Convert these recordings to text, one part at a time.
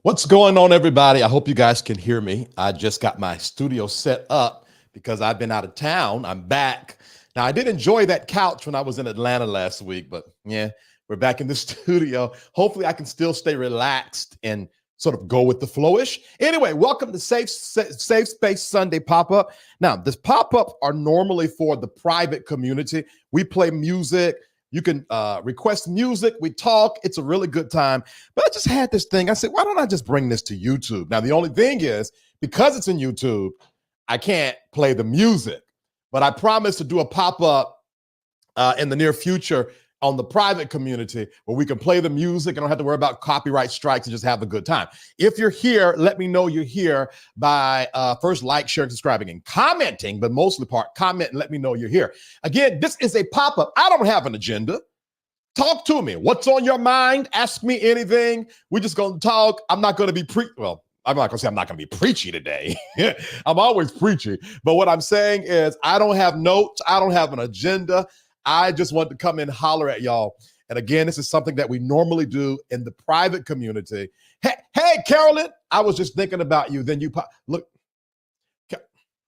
What's going on, everybody? I hope you guys can hear me. I just got my studio set up because I've been out of town. I'm back. Now, I did enjoy that couch when I was in Atlanta last week, but yeah, we're back in the studio. Hopefully, I can still stay relaxed and sort of go with the flowish. Anyway, welcome to Safe Space Sunday pop-up. Now, this pop-up are normally for the private community. We play music. You can request music. We talk. It's a really good time. But I just had this thing. I said, why don't I just bring this to YouTube? Now, the only thing is, because it's in YouTube, I can't play the music. But I promise to do a pop-up in the near future on the private community where we can play the music and don't have to worry about copyright strikes and just have a good time. If you're here, let me know you're here by first like, sharing, subscribing, and commenting, but mostly part comment and let me know you're here. Again, this is a pop-up. I don't have an agenda. Talk to me. What's on your mind? Ask me anything. We're just going to talk. I'm not going to be I'm not going to say I'm not going to be preachy today. I'm always preachy. But what I'm saying is I don't have notes. I don't have an agenda. I just want to come in and holler at y'all. And again, this is something that we normally do in the private community. Hey, Carolyn, I was just thinking about you. Then you look.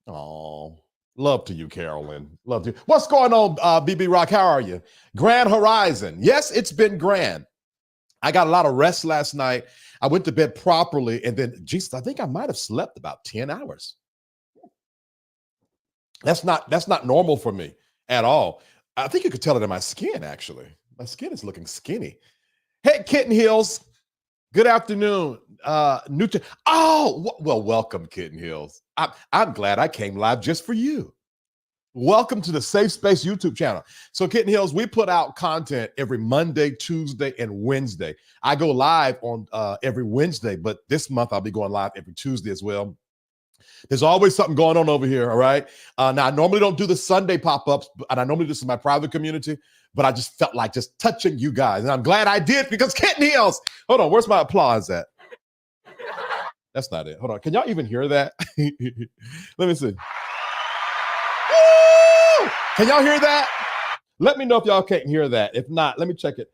Oh, love to you, Carolyn. Love to you. What's going on, BB Rock? How are you? Grand Horizon. Yes, it's been grand. I got a lot of rest last night. I went to bed properly. And then, Jesus, I think I might have slept about 10 hours. That's not normal for me at all. I think you could tell it in my skin, actually. My skin is looking skinny. Hey, Kitten Hills. Good afternoon. Well, welcome, Kitten Hills. I'm glad I came live just for you. Welcome to the Safe Space YouTube channel. So, Kitten Hills, we put out content every Monday, Tuesday, and Wednesday. I go live on every Wednesday, but this month I'll be going live every Tuesday as well. There's always something going on over here, all right? Now, I normally don't do the Sunday pop-ups, and I normally do this in my private community, but I just felt like just touching you guys, and I'm glad I did because Kitten Hills. Hold on, where's my applause at? That's not it. Hold on, can y'all even hear that? Let me see. Woo! Can y'all hear that? Let me know if y'all can't hear that. If not, let me check it.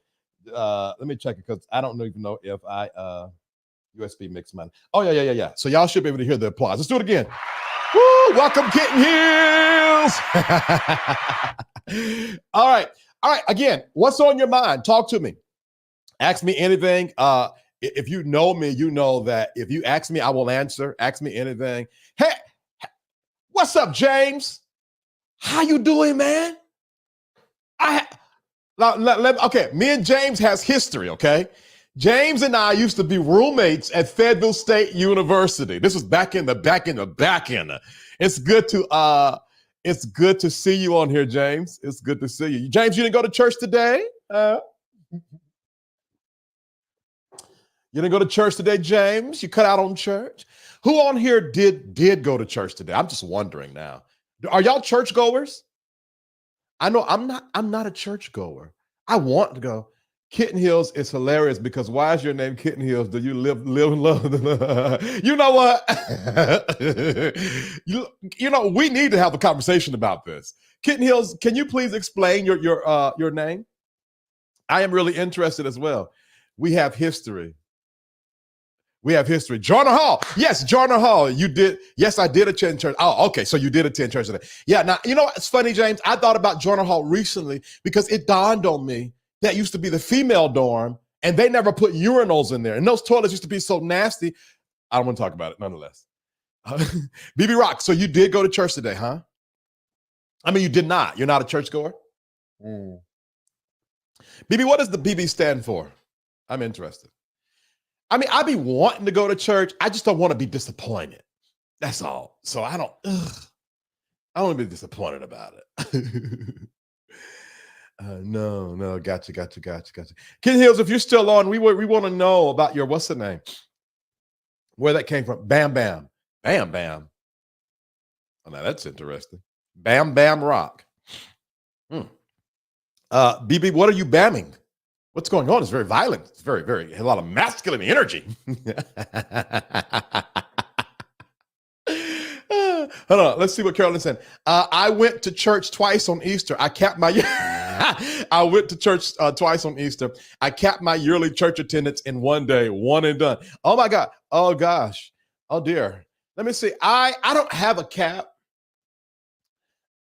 Let me check it because I don't even know if I... USB mix mine. Oh, yeah. So y'all should be able to hear the applause. Let's do it again. Woo! Welcome, Kitten Hills. All right. Again, what's on your mind? Talk to me. Ask me anything. If you know me, you know that if you ask me, I will answer. Ask me anything. Hey, what's up, James? How you doing, man? Okay, me and James has history, okay? James and I used to be roommates at Fayetteville State University. This was back in the. It's good to see you on here, James. It's good to see you. James, you didn't go to church today? You didn't go to church today, James? You cut out on church? Who on here did go to church today? I'm just wondering now. Are y'all churchgoers? I know I'm not a churchgoer. I want to go. Kitten Hills is hilarious because why is your name Kitten Hills? Do you live and love? You know what? you know, we need to have a conversation about this. Kitten Hills, can you please explain your name? I am really interested as well. We have history. Joyner Hall. Yes, Joyner Hall. You did. Yes, I did attend church. Oh, okay. So you did attend church today. Yeah. Now, you know, it's funny, James. I thought about Joyner Hall recently because it dawned on me that used to be the female dorm, and they never put urinals in there. And those toilets used to be so nasty. I don't want to talk about it, nonetheless. BB Rock, so you did go to church today, huh? I mean, you did not. You're not a churchgoer? BB, what does the BB stand for? I'm interested. I mean, I be wanting to go to church. I just don't want to be disappointed. That's all. So I don't want to be disappointed about it. No, gotcha. Kitten Hills, if you're still on, we want to know about your, what's the name? Where that came from. Bam Bam. Oh, now that's interesting. Bam Bam Rock. BB, what are you bamming? What's going on? It's very violent. It's very, a lot of masculine energy. Hold on. Let's see what Carolyn said. I went to church twice on Easter. I capped my... I went to church twice on Easter. I capped my yearly church attendance in one day, one and done. Oh my God. Oh gosh. Oh dear. Let me see. I don't have a cap.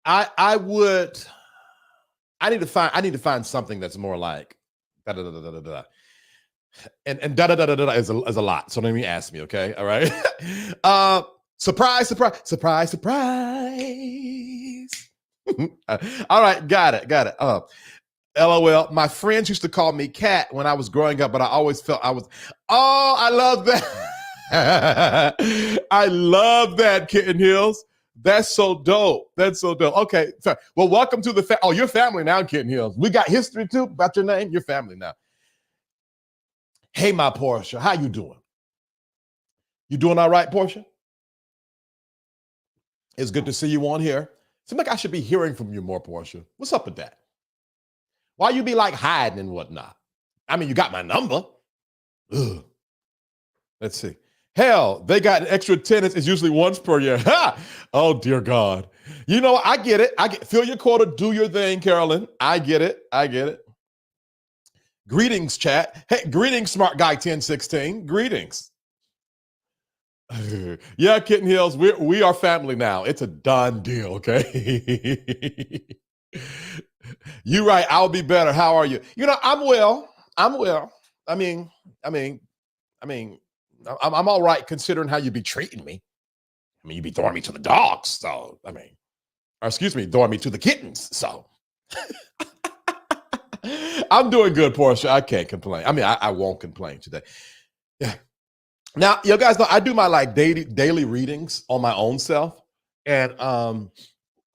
I would. I need to find something that's more like da da da da da da. And da da da da da is a lot. So let me ask me, okay? All right. Surprise, surprise, surprise, surprise. All right, got it. LOL. My friends used to call me Cat when I was growing up, but I always felt I was. Oh, I love that. I love that, Kitten Hills. That's so dope. That's so dope. Okay. Well, welcome to the your family now, Kitten Hills. We got history too about your name. Your family now. Hey, my Portia, how you doing? You doing all right, Portia? It's good to see you on here. Seems like I should be hearing from you more, Portia. What's up with that? Why you be like hiding and whatnot? I mean, you got my number. Ugh. Let's see. Hell, they got an extra attendance. It's usually once per year. Ha! Oh, dear God. You know, I get it. Fill your quota, do your thing, Carolyn. I get it. Greetings, chat. Hey, greetings, smart guy 1016. Greetings. Yeah, Kitten Hills, we are family now. It's a done deal, okay? You're right. I'll be better. How are you? You know, I'm well. I mean, I'm all right considering how you be treating me. I mean, you be throwing me to the dogs. So, or excuse me, throwing me to the kittens. So, I'm doing good, Portia. I can't complain. I mean, I won't complain today. Yeah. Now, you guys know I do my like daily readings on my own self. And do I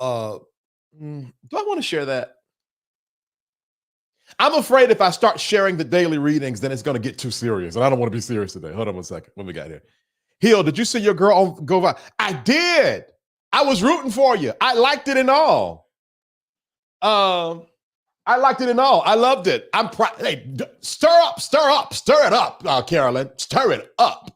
want to share that? I'm afraid if I start sharing the daily readings, then it's going to get too serious. And I don't want to be serious today. Hold on one second. What we got here? Hill, did you see your girl go viral? I did. I was rooting for you. I liked it and all. I liked it and all. I loved it. I'm proud. Hey, stir it up, Carolyn. Stir it up.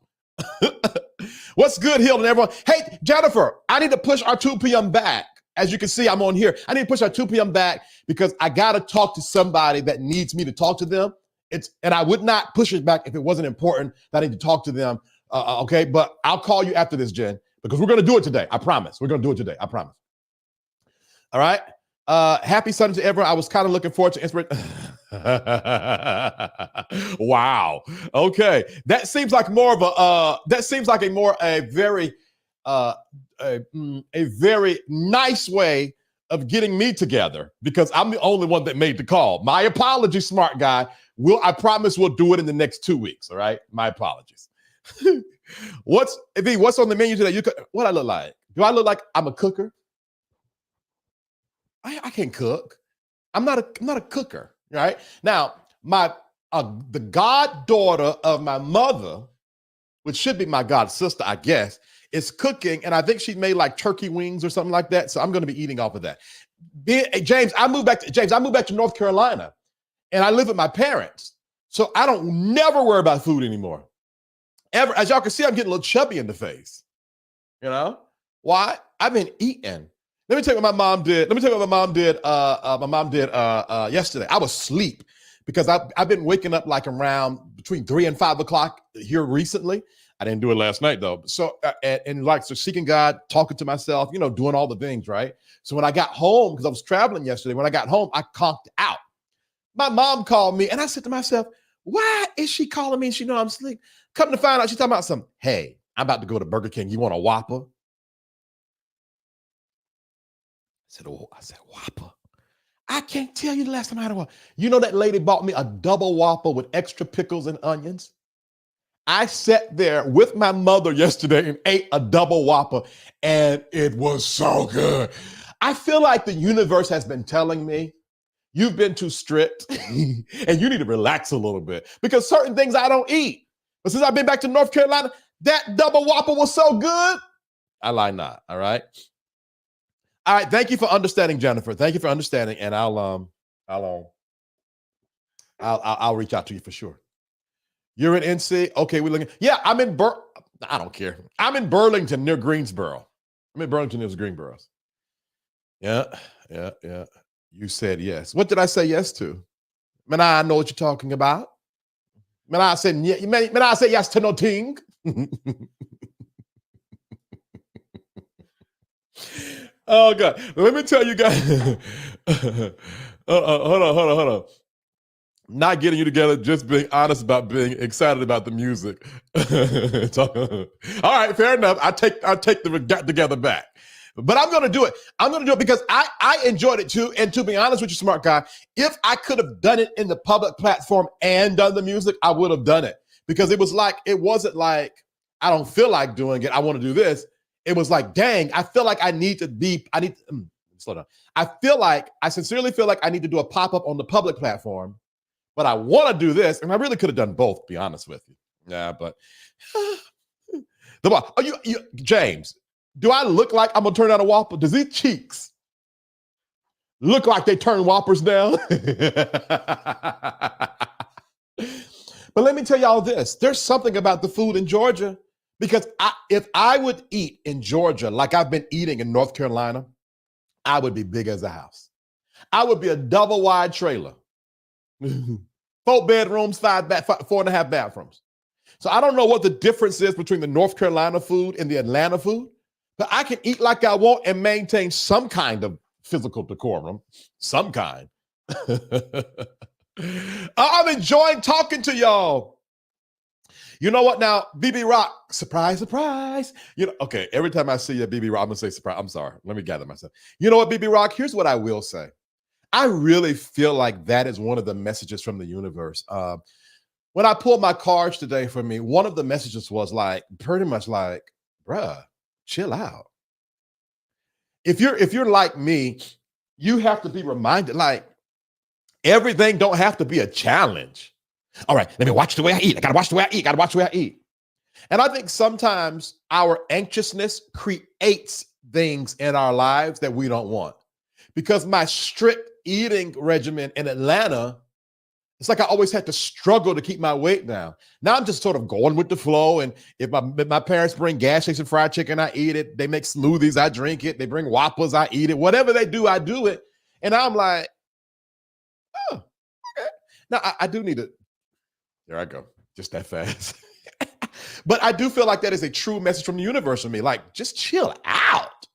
What's good, Hill and everyone? Hey, Jennifer, I need to push our 2 p.m. back. As you can see, I'm on here. I need to push our 2 p.m. back because I got to talk to somebody that needs me to talk to them. And I would not push it back if it wasn't important that I need to talk to them. Okay, but I'll call you after this, Jen, because we're going to do it today. I promise. We're going to do it today. I promise. All right. Happy Sunday to everyone. I was kind of looking forward to inspiration. Wow. Okay. That seems like more of a very nice way of getting me together because I'm the only one that made the call. My apologies, smart guy. I promise we'll do it in the next 2 weeks. All right. My apologies. What's on the menu today? What I look like? Do I look like I'm a cooker? I can't cook. I'm not a cooker, right? Now, the goddaughter of my mother, which should be my god sister, I guess, is cooking, and I think she made like turkey wings or something like that. So I'm going to be eating off of that. James, I moved back to North Carolina, and I live with my parents, so I don't never worry about food anymore. Ever, as y'all can see, I'm getting a little chubby in the face. You know why? I've been eating. Let me tell you what my mom did. My mom did yesterday. I was asleep because I've been waking up like around between 3 and 5 o'clock here recently. I didn't do it last night though. So so seeking God, talking to myself, doing all the things, right? So when I got home, because I was traveling yesterday, when I got home, I conked out. My mom called me and I said to myself, why is she calling me and she know I'm asleep? Come to find out, she's talking about something. Hey, I'm about to go to Burger King. You want a Whopper? I said, Whopper? I can't tell you the last time I had a Whopper. You know that lady bought me a double Whopper with extra pickles and onions? I sat there with my mother yesterday and ate a double Whopper, and it was so good. I feel like the universe has been telling me, you've been too strict, and you need to relax a little bit, because certain things I don't eat. But since I've been back to North Carolina, that double Whopper was so good. I lie not, all right? All right, thank you for understanding, Jennifer. Thank you for understanding, and I'll reach out to you for sure. You're in NC? Okay, we're looking. Yeah, I don't care. I'm in Burlington near Greensboro. I'm in Burlington near Greensboro. Yeah. You said yes. What did I say yes to? Man, I know what you're talking about. Man, I said, man, I said yes to no ting. Oh God, let me tell you guys. Hold on. Not getting you together, just being honest about being excited about the music. All right, fair enough. I take the got together back. But I'm gonna do it. I'm gonna do it because I enjoyed it too. And to be honest with you, smart guy, if I could have done it in the public platform and done the music, I would have done it. Because it wasn't like I don't feel like doing it. I want to do this. It was like, dang, I feel like I need to slow down. I sincerely feel like I need to do a pop-up on the public platform, but I want to do this, and I really could have done both, to be honest with you. Yeah, but James, do I look like I'm gonna turn down a Whopper? Does these cheeks look like they turn Whoppers down? But let me tell y'all this. There's something about the food in Georgia, because if I would eat in Georgia like I've been eating in North Carolina, I would be big as a house. I would be a double wide trailer. 4 bedrooms, 4.5 bathrooms. So I don't know what the difference is between the North Carolina food and the Atlanta food, but I can eat like I want and maintain some kind of physical decorum, some kind. I'm enjoying talking to y'all. You know what now, BB Rock, surprise, surprise. Okay, every time I see you at BB Rock, I'm gonna say surprise. I'm sorry, let me gather myself. You know what, BB Rock, here's what I will say. I really feel like that is one of the messages from the universe. When I pulled my cards today for me, one of the messages was like, pretty much like, bruh, chill out. If you're like me, you have to be reminded, like, everything don't have to be a challenge. All right, let me watch the way I eat. I gotta watch the way I eat. And I think sometimes our anxiousness creates things in our lives that we don't want. Because my strict eating regimen in Atlanta, it's like I always had to struggle to keep my weight down. Now I'm just sort of going with the flow. And if my parents bring gas station fried chicken, I eat it. They make smoothies, I drink it. They bring Whoppers, I eat it. Whatever they do, I do it. And I'm like, oh, okay. Now I do need to. There I go, just that fast. But I do feel like that is a true message from the universe for me. Like, just chill out.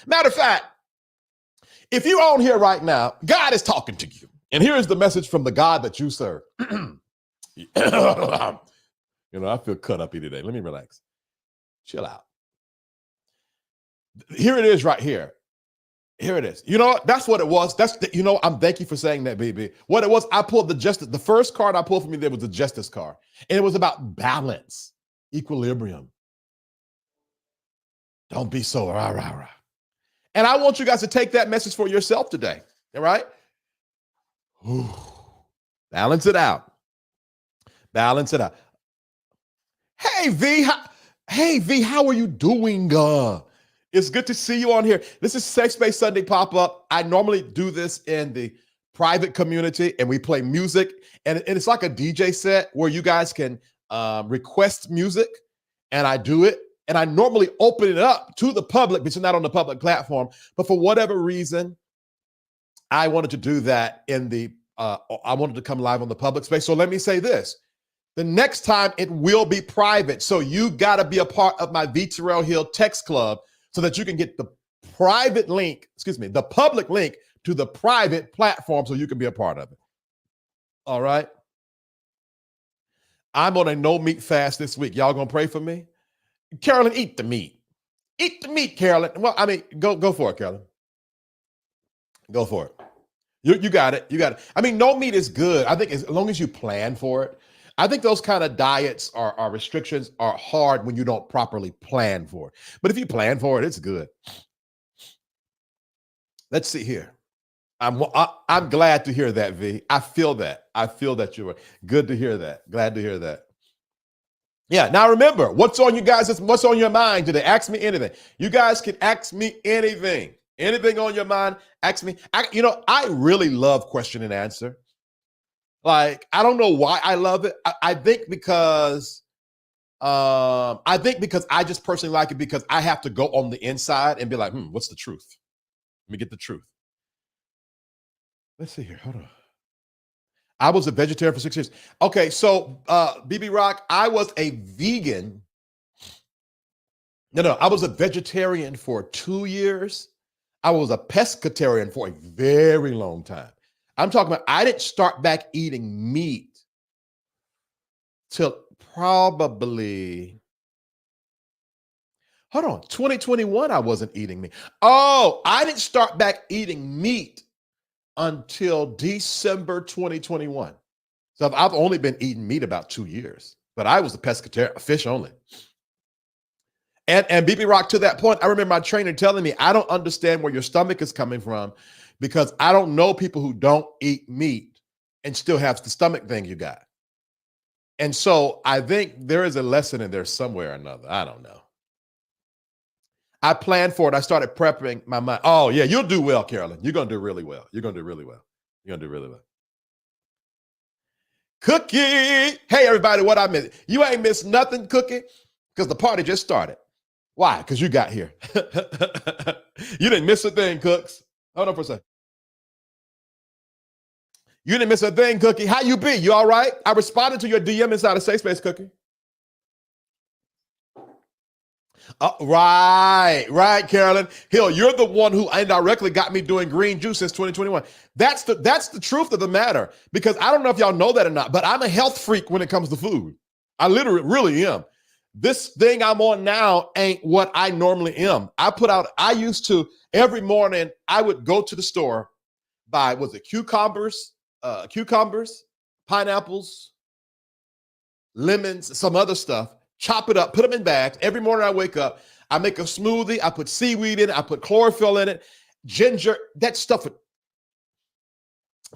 Matter of fact, if you're on here right now, God is talking to you. And here is the message from the God that you serve. I feel cut up here today. Let me relax. Chill out. Here it is right here. Here it is. You know what? That's what it was. I'm thank you for saying that, baby. What it was, I pulled the first card I pulled for me there was the justice card. And it was about balance, equilibrium. Don't be so rah. And I want you guys to take that message for yourself today. All right? Ooh. Balance it out. Balance it out. Hey, V, how are you doing? It's good to see you on here. This is SafeSpace Sunday pop-up. I normally do this in the private community, and we play music. And it's like a DJ set where you guys can request music, and I do it. And I normally open it up to the public, but it's not on the public platform. But for whatever reason, I wanted to do that I wanted to come live on the public space. So let me say this. The next time it will be private. So you got to be a part of my VTerrillHill text club so that you can get the public link to the private platform so you can be a part of it. All right. I'm on a no meat fast this week. Y'all gonna pray for me? Carolyn, eat the meat. Eat the meat, Carolyn. Well, I mean, go for it, Carolyn. Go for it. You got it. You got it. I mean, no meat is good. I think as long as you plan for it. I think those kind of diets or restrictions are hard when you don't properly plan for it. But if you plan for it, it's good. Let's see here. I'm glad to hear that, V. I feel that. I feel that you were good to hear that. Glad to hear that. Yeah. Now remember, what's on you guys? What's on your mind today? Ask me anything. You guys can ask me anything. Anything on your mind? Ask me. I really love question and answer. Like, I don't know why I love it. I think because I just personally like it because I have to go on the inside and be like, what's the truth? Let me get the truth. Let's see here. Hold on. I was a vegetarian for 6 years. Okay, so BB Rock, I was a vegan. No, I was a vegetarian for 2 years. I was a pescatarian for a very long time. I'm talking about I didn't start back eating meat till probably, hold on, 2021, I wasn't eating meat. Oh, I didn't start back eating meat until December 2021. So I've only been eating meat about 2 years, but I was a pescatarian, fish only. And BB Rock, to that point, I remember my trainer telling me, I don't understand where your stomach is coming from because I don't know people who don't eat meat and still have the stomach thing you got. And so I think there is a lesson in there somewhere or another. I don't know. I planned for it. I started prepping my mind. Oh, yeah, you'll do well, Carolyn. You're going to do really well. You're going to do really well. You're going to do really well. Cookie. Hey, everybody, what I missed? You ain't missed nothing, Cookie, because the party just started. Why? Because you got here. You didn't miss a thing, Cooks. Hold on for a second. You didn't miss a thing, Cookie. How you be? You all right? I responded to your DM inside of SafeSpace, Cookie. Right, Carolyn Hill. You're the one who indirectly got me doing green juice since 2021. That's the truth of the matter. Because I don't know if y'all know that or not, but I'm a health freak when it comes to food. I literally really am. This thing I'm on now ain't what I normally am. I used to, every morning, I would go to the store, buy, was it cucumbers, pineapples, lemons, some other stuff, chop it up, put them in bags. Every morning I wake up, I make a smoothie, I put seaweed in it, I put chlorophyll in it, ginger, that stuff.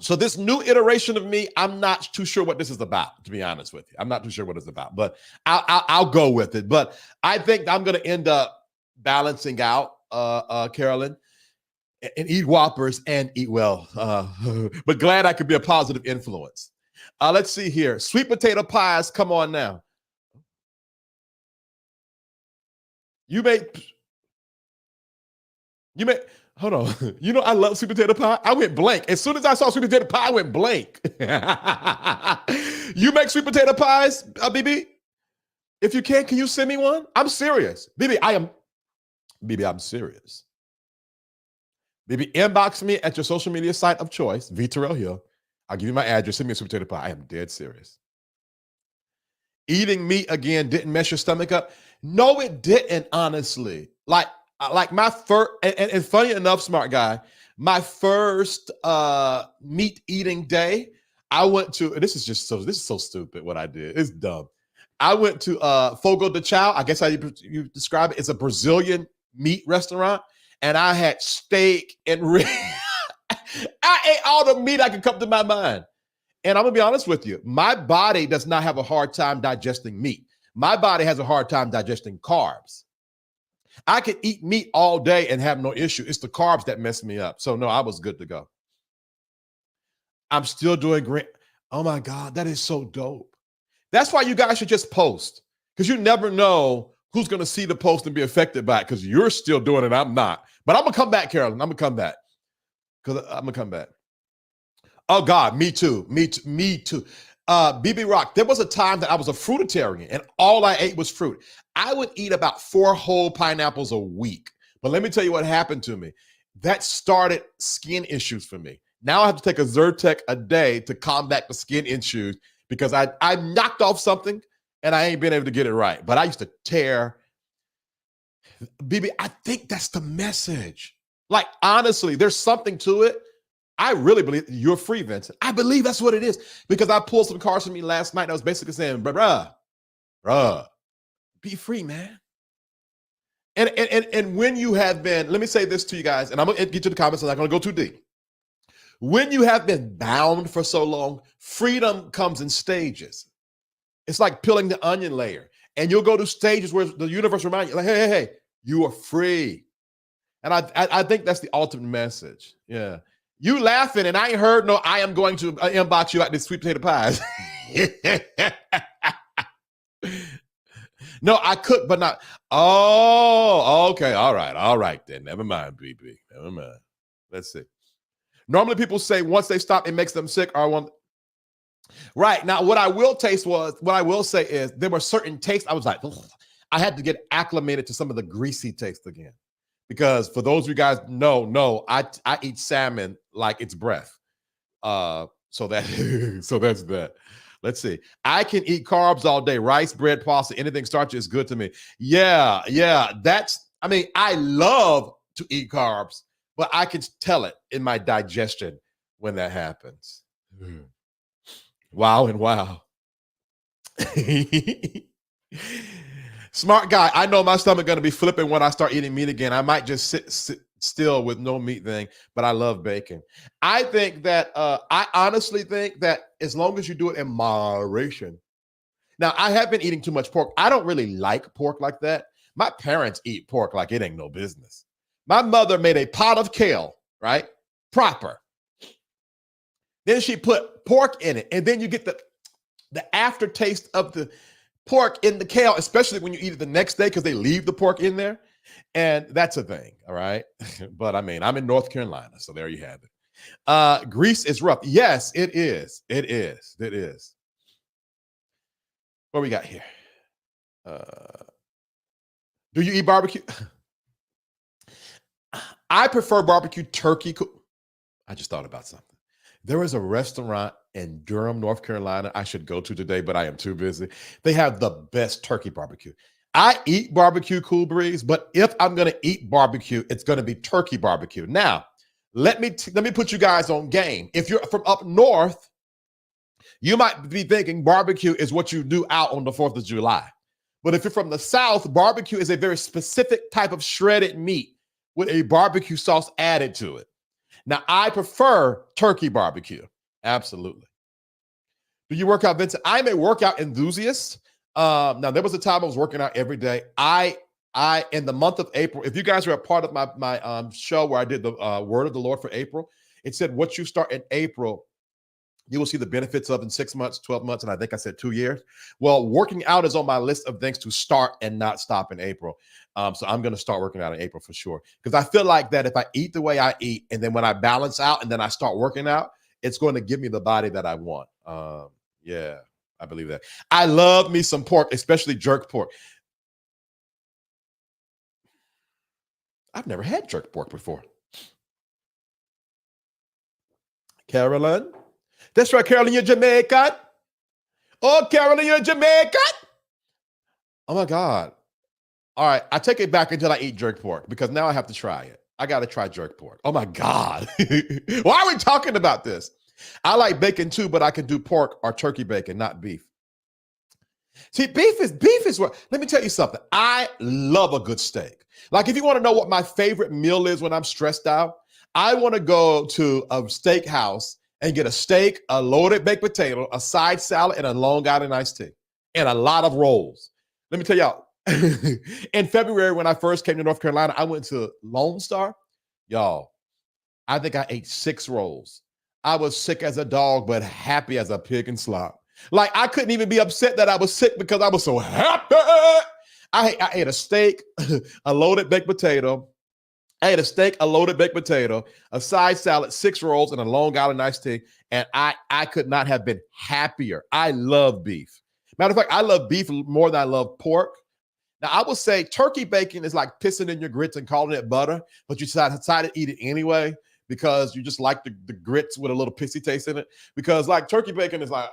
So this new iteration of me, I'm not too sure what this is about, to be honest with you. I'm not too sure what it's about, but I'll go with it. But I think I'm going to end up balancing out, Carolyn, and eat Whoppers and eat well. But glad I could be a positive influence. Let's see here. Sweet potato pies, come on now. You may, hold on. You know, I love sweet potato pie. I went blank. As soon as I saw sweet potato pie, I went blank. You make sweet potato pies, BB? If you can you send me one? I'm serious. BB, I'm serious. BB, inbox me at your social media site of choice, VTerrillHill. I'll give you my address. Send me a sweet potato pie. I am dead serious. Eating meat again didn't mess your stomach up? No, it didn't, honestly. Like my first, and funny enough, smart guy, my first meat eating day, I went to, this is so stupid what I did. It's dumb. I went to Fogo de Chao. I guess how you describe it. It's a Brazilian meat restaurant. And I had steak and ribs. I ate all the meat I could come to my mind. And I'm going to be honest with you. My body does not have a hard time digesting meat. My body has a hard time digesting carbs. I could eat meat all day and have no issue. It's the carbs that mess me up. So no, I was good to go. I'm still doing great. Oh my God, that is so dope. That's why you guys should just post, because you never know who's going to see the post and be affected by it, because you're still doing it. I'm not. But I'm going to come back, Carolyn. I'm going to come back. Because I'm going to come back. Oh God, me too. Me too. BB Rock, there was a time that I was a fruitarian and all I ate was fruit. I would eat about 4 whole pineapples a week. But let me tell you what happened to me. That started skin issues for me. Now I have to take a Zyrtec a day to combat the skin issues because I knocked off something and I ain't been able to get it right. But I used to tear. BB, I think that's the message. Like, honestly, there's something to it. I really believe you're free, Vincent. I believe that's what it is, because I pulled some cards from me last night. I was basically saying, bruh, be free, man. And when you have been, let me say this to you guys, and I'm going to get to the comments, I'm not going to go too deep. When you have been bound for so long, freedom comes in stages. It's like peeling the onion layer. And you'll go to stages where the universe reminds you, like, hey, you are free. And I think that's the ultimate message. Yeah. You laughing, and I ain't heard no, I am going to inbox you like this sweet potato pies. No, I cook, but not. Oh, okay. All right then. Never mind, BB. Never mind. Let's see. Normally people say once they stop, it makes them sick or one. Right. Now, what I will say is there were certain tastes. I was like, ugh. I had to get acclimated to some of the greasy taste again. Because for those of you guys no, I eat salmon like it's breath. So that so that's that. Let's see. I can eat carbs all day. Rice, bread, pasta, anything starchy is good to me. Yeah. I love to eat carbs, but I can tell it in my digestion when that happens. Wow and wow. Smart guy. I know my stomach going to be flipping when I start eating meat again. I might just sit still with no meat thing, but I love bacon. I honestly think that as long as you do it in moderation. Now, I have been eating too much pork. I don't really like pork like that. My parents eat pork like it ain't no business. My mother made a pot of kale, right? Proper. Then she put pork in it, and then you get the aftertaste of the pork in the kale, especially when you eat it the next day because they leave the pork in there. And that's a thing, all right? But I'm in North Carolina, so there you have it. Grease is rough. Yes, it is. It is. What we got here? Do you eat barbecue? I prefer barbecue turkey. I just thought about something. There is a restaurant in Durham, North Carolina I should go to today, but I am too busy. They have the best turkey barbecue. I eat barbecue, Cool Breeze, but if I'm going to eat barbecue, it's going to be turkey barbecue. Now, let me put you guys on game. If you're from up north, you might be thinking barbecue is what you do out on the 4th of July. But if you're from the South, barbecue is a very specific type of shredded meat with a barbecue sauce added to it. Now, I prefer turkey barbecue. Absolutely. Do you work out, Vincent? I'm a workout enthusiast. Now, there was a time I was working out every day. I in the month of April, if you guys are a part of my show where I did the word of the Lord for April, it said what you start in April, you will see the benefits of in 6 months, 12 months, and I think I said 2 years. Well, working out is on my list of things to start and not stop in April. So I'm going to start working out in April for sure. Because I feel like that if I eat the way I eat, and then when I balance out and then I start working out, it's going to give me the body that I want. Yeah, I believe that. I love me some pork, especially jerk pork. I've never had jerk pork before. Carolyn? That's right, Carolyn, you're Jamaican. Oh, Carolyn, you're Jamaican. Oh my God. All right, I take it back until I eat jerk pork because now I have to try it. I got to try jerk pork. Oh my God. Why are we talking about this? I like bacon too, but I can do pork or turkey bacon, not beef. See, beef is what, let me tell you something. I love a good steak. Like if you want to know what my favorite meal is when I'm stressed out, I want to go to a steakhouse and get a steak, a loaded baked potato, a side salad, and a Long Island iced tea, and a lot of rolls. Let me tell y'all, in February when I first came to North Carolina, I went to Lone Star. Y'all, I think I ate 6 rolls. I was sick as a dog, but happy as a pig in slop. Like I couldn't even be upset that I was sick because I was so happy. I ate a steak, a loaded baked potato. I ate a steak, a loaded baked potato, a side salad, 6 rolls, and a Long Island iced tea. And I could not have been happier. I love beef. Matter of fact, I love beef more than I love pork. Now, I would say turkey bacon is like pissing in your grits and calling it butter, but you decide to eat it anyway because you just like the grits with a little pissy taste in it. Because like turkey bacon is like,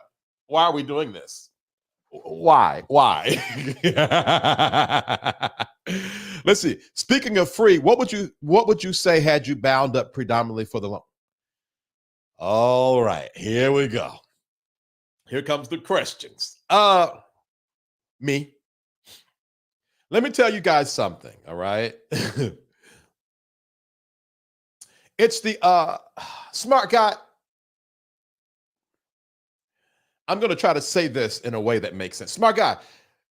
why are we doing this? Why? Let's see. Speaking of free, what would you say had you bound up predominantly for the loan? All right, here we go. Here comes the questions. Me. Let me tell you guys something, all right? It's the smart guy. I'm going to try to say this in a way that makes sense. Smart guy,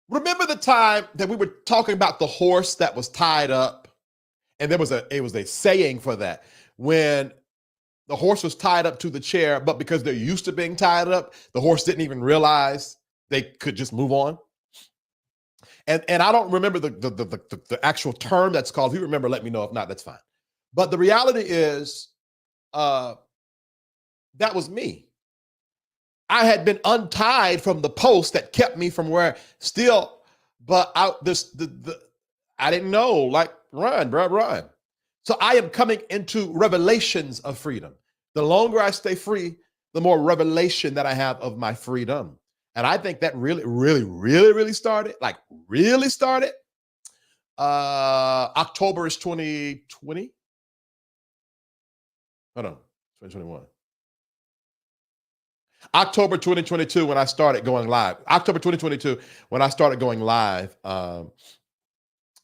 remember the time that we were talking about the horse that was tied up? And it was a saying for that. When the horse was tied up to the chair, but because they're used to being tied up, the horse didn't even realize they could just move on. And I don't remember the actual term that's called. If you remember, let me know. If not, that's fine. But the reality is uh, that was me. I had been untied from the post that kept me from where still, but I didn't know, like, run, bro, run. So I am coming into revelations of freedom. The longer I stay free, the more revelation that I have of my freedom. And I think that really started, like really started. October is 2020. Hold on, 2021. October 2022 when I started going live. October 2022 when I started going live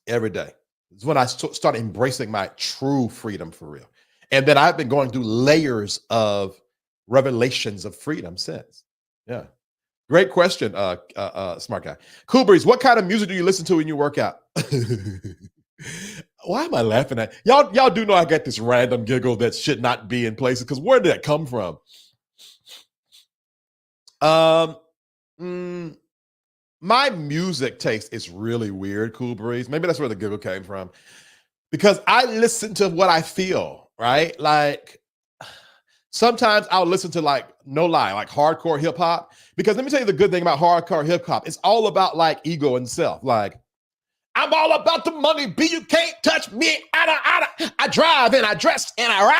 every day. It's when I started embracing my true freedom for real. And then I've been going through layers of revelations of freedom since. Yeah. Great question, smart guy. Cool Breeze, what kind of music do you listen to when you work out? Why am I laughing at y'all? Y'all do know I got this random giggle that should not be in places, because where did that come from? My music taste is really weird, Cool Breeze. Maybe that's where the giggle came from. Because I listen to what I feel, right? Like sometimes I'll listen to, like, no lie, like hardcore hip hop. Because let me tell you the good thing about hardcore hip hop. It's all about like ego and self. Like, I'm all about the money, B. You can't touch me. I drive and I dress and I rah.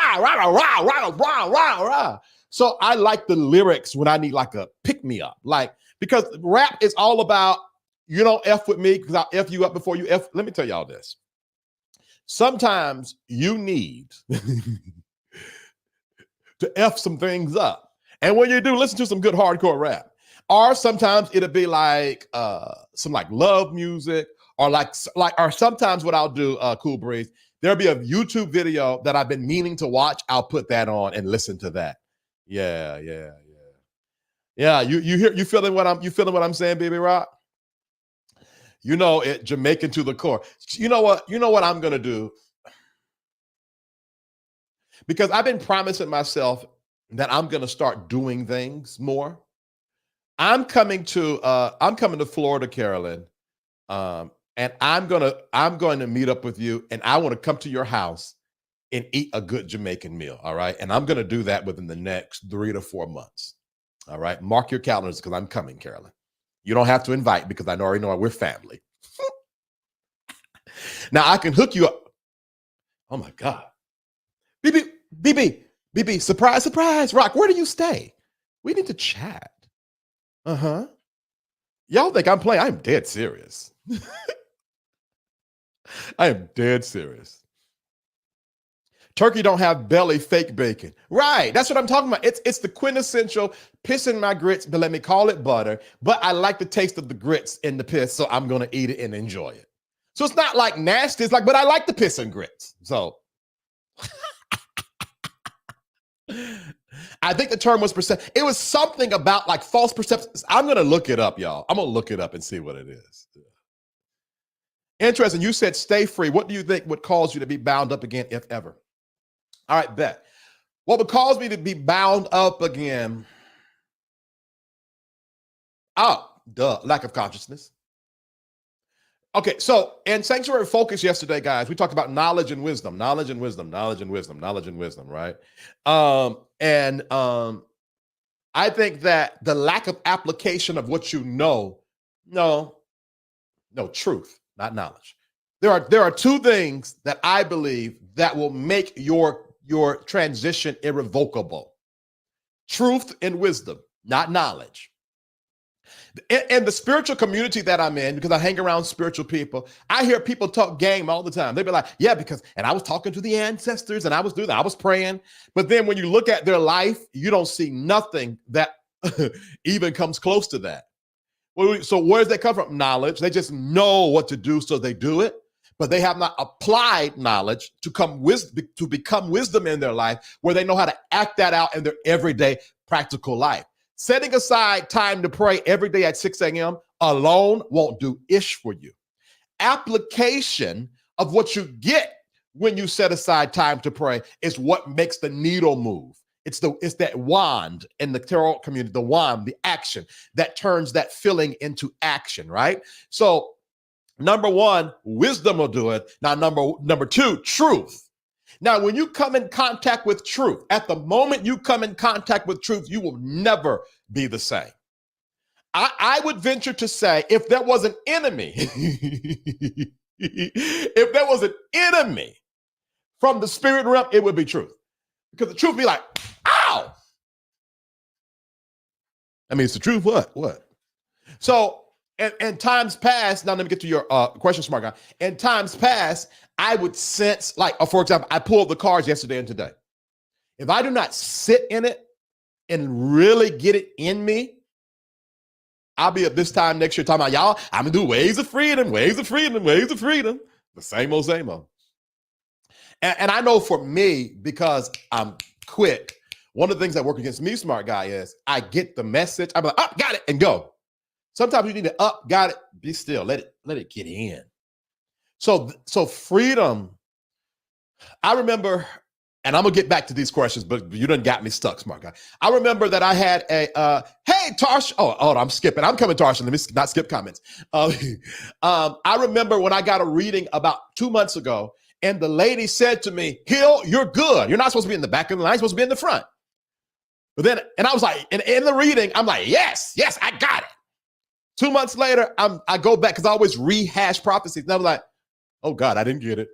So I like the lyrics when I need like a pick me up. Like, because rap is all about, you don't F with me because I'll F you up before you F. Let me tell y'all this. Sometimes you need to F some things up. And when you do, listen to some good hardcore rap. Or sometimes it'll be like some like love music, or or sometimes what I'll do, Cool Breeze, there'll be a YouTube video that I've been meaning to watch. I'll put that on and listen to that. Yeah. You feeling what I'm saying, Baby Rock? You know it, Jamaican to the core. You know what I'm gonna do? Because I've been promising myself that I'm gonna start doing things more. I'm coming to Florida, Carolyn. And I'm going to meet up with you, and I want to come to your house and eat a good Jamaican meal. All right. And I'm going to do that within the next 3 to 4 months. All right. Mark your calendars, because I'm coming, Carolyn. You don't have to invite, because I already know we're family. Now I can hook you up. Oh my God. BB, surprise. Rock, where do you stay? We need to chat. Uh-huh. Y'all think I'm playing? I'm dead serious. I am dead serious. Turkey don't have belly, fake bacon. Right. That's what I'm talking about. It's the quintessential piss in my grits, but let me call it butter. But I like the taste of the grits in the piss, so I'm going to eat it and enjoy it. So it's not like nasty. It's like, but I like the piss and grits. So I think the term was perception. It was something about like false perceptions. I'm going to look it up, y'all. I'm going to look it up and see what it is. Interesting. You said stay free. What do you think would cause you to be bound up again, if ever? All right, bet. What would cause me to be bound up again? Oh, duh, lack of consciousness. Okay, so in Sanctuary Focus yesterday, guys, we talked about knowledge and wisdom, right? I think that the lack of application of what you know, no, truth, not knowledge. There are two things that I believe that will make your transition irrevocable: truth and wisdom, not knowledge. In the spiritual community that I'm in, because I hang around spiritual people, I hear people talk game all the time. They be like, yeah, and I was talking to the ancestors and I was doing that, I was praying. But then when you look at their life, you don't see nothing that even comes close to that. So where does that come from? Knowledge. They just know what to do, so they do it. But they have not applied knowledge to become wisdom in their life, where they know how to act that out in their everyday practical life. Setting aside time to pray every day at 6 a.m. alone won't do ish for you. Application of what you get when you set aside time to pray is what makes the needle move. It's that wand in the tarot community, the wand, the action that turns that feeling into action, right? So number one, wisdom will do it. Now, number two, truth. Now, when you come in contact with truth, at the moment you come in contact with truth, you will never be the same. I would venture to say if there was an enemy, if there was an enemy from the spirit realm, it would be truth. Because the truth be like, ow! I mean, it's the truth. What? So, in times past, now let me get to your question, smart guy. In times past, I would sense, like, for example, I pulled the cards yesterday and today. If I do not sit in it and really get it in me, I'll be at this time next year talking about, y'all, I'm going to do ways of freedom, ways of freedom, ways of freedom. The same old, same old. And I know for me, because I'm quick, one of the things that work against me, smart guy, is I get the message. I'm like, got it, and go. Sometimes you need to got it, be still, let it get in. So freedom, I remember, and I'm gonna get back to these questions, but you done got me stuck, smart guy. I remember that I had a, hey, Tarsha, I'm skipping. I'm coming, Tarsha, let me not skip comments. I remember when I got a reading about 2 months ago, and the lady said to me, Hill, you're good. You're not supposed to be in the back of the line, you're supposed to be in the front. But then, and I was like, in the reading, I'm like, yes, I got it. 2 months later, I go back because I always rehash prophecies. And I'm like, oh God, I didn't get it.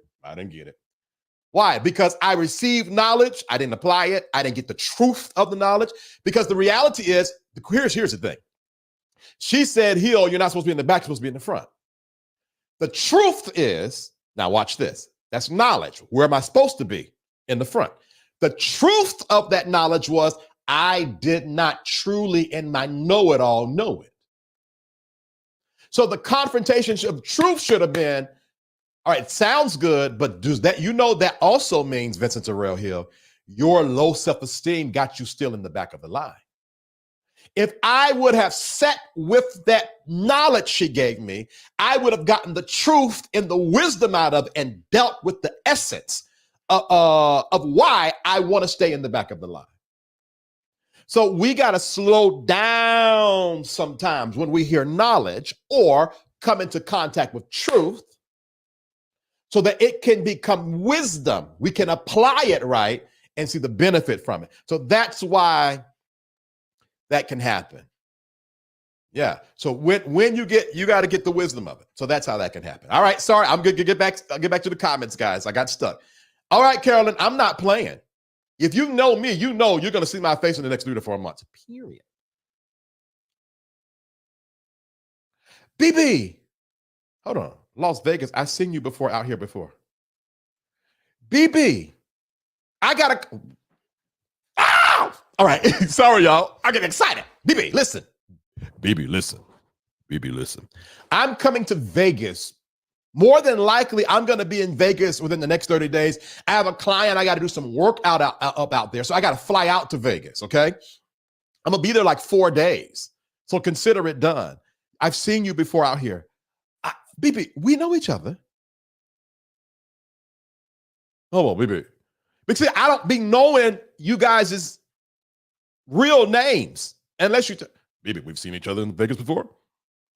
Why? Because I received knowledge. I didn't apply it. I didn't get the truth of the knowledge. Because the reality is, here's the thing. She said, Hill, you're not supposed to be in the back, you're supposed to be in the front. The truth is, now watch this. That's knowledge. Where am I supposed to be? In the front. The truth of that knowledge was I did not truly in my know-it-all know it. So the confrontation of truth should have been, all right, sounds good, but does that, that also means, Vincent VTerrillHill, your low self-esteem got you still in the back of the line. If I would have sat with that knowledge she gave me, I would have gotten the truth and the wisdom out of it and dealt with the essence of why I want to stay in the back of the line. So we got to slow down sometimes when we hear knowledge or come into contact with truth so that it can become wisdom. We can apply it right and see the benefit from it. So that's why that can happen. Yeah. So when you got to get the wisdom of it. So that's how that can happen. All right. Sorry, I'm going to get back to the comments, guys. I got stuck. All right, Carolyn, I'm not playing. If you know me, you know you're going to see my face in the next 3 to 4 months. Period. BB, hold on. Las Vegas, I've seen you before out here before. BB, I got to. Ow! All right. Sorry, y'all. I get excited. BB, listen. BB, listen. I'm coming to Vegas. More than likely, I'm going to be in Vegas within the next 30 days. I have a client. I got to do some work out there. So I got to fly out to Vegas, okay? I'm going to be there like 4 days. So consider it done. I've seen you before out here. BB, we know each other. Oh, well, BB. Because I don't be knowing you guys' real names unless you BB, we've seen each other in Vegas before.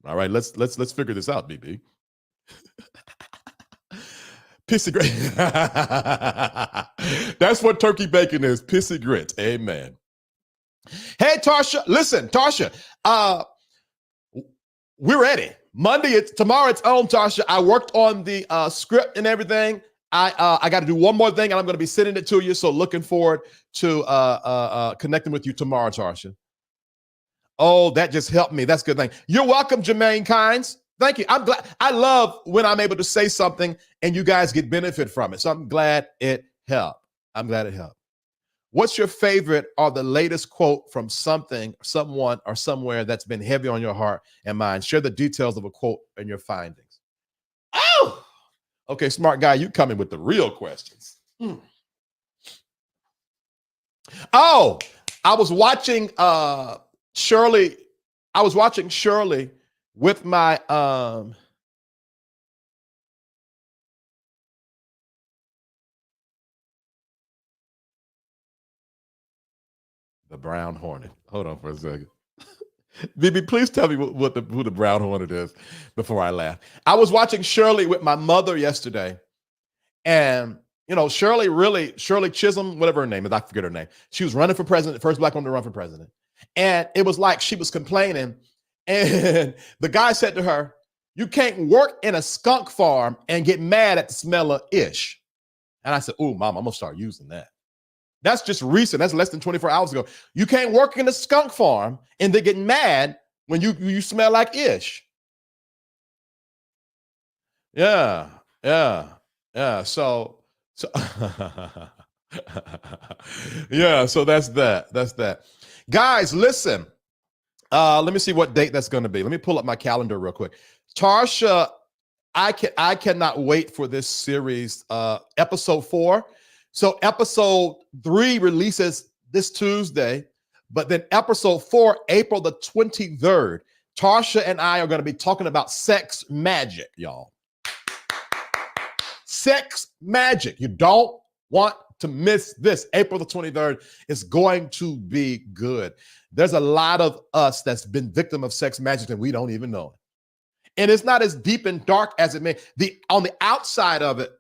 All right, let's figure this out, BB. Pissy grit. That's what turkey bacon is. Pissy grit. Amen. Hey, Tarsha. Listen, Tarsha. We're ready. Tomorrow it's on, Tarsha. I worked on the script and everything. I got to do one more thing, and I'm going to be sending it to you. So looking forward to connecting with you tomorrow, Tarsha. Oh, that just helped me. That's a good thing. You're welcome, Jermaine Kynes. Thank you. I'm glad. I love when I'm able to say something and you guys get benefit from it. So I'm glad it helped. What's your favorite or the latest quote from something, someone, or somewhere that's been heavy on your heart and mind? Share the details of a quote and your findings. Oh, okay, smart guy, you coming with the real questions. Oh, I was watching Shirley. I was watching Shirley with my the brown hornet. Hold on for a second. BB, please tell me who the brown hornet is before I laugh. I was watching Shirley with my mother yesterday, and Shirley Chisholm, whatever her name is, I forget her name. She was running for president, first black woman to run for president. And it was like she was complaining. And the guy said to her, "You can't work in a skunk farm and get mad at the smell of ish." And I said, "Oh, mom, I'm going to start using that." That's just recent. That's less than 24 hours ago. You can't work in a skunk farm and then get mad when you smell like ish. Yeah, yeah, yeah. So yeah, so that's that. That's that. Guys, listen. Let me see what date that's going to be. Let me pull up my calendar real quick. Tarsha, I cannot wait for this series, episode 4. So episode 3 releases this Tuesday, but then episode 4, April the 23rd. Tarsha and I are going to be talking about sex magic, y'all. Sex magic. You don't want to miss this. April the 23rd is going to be good. There's a lot of us that's been victim of sex magic and we don't even know it. And it's not as deep and dark as it may. On the outside of it,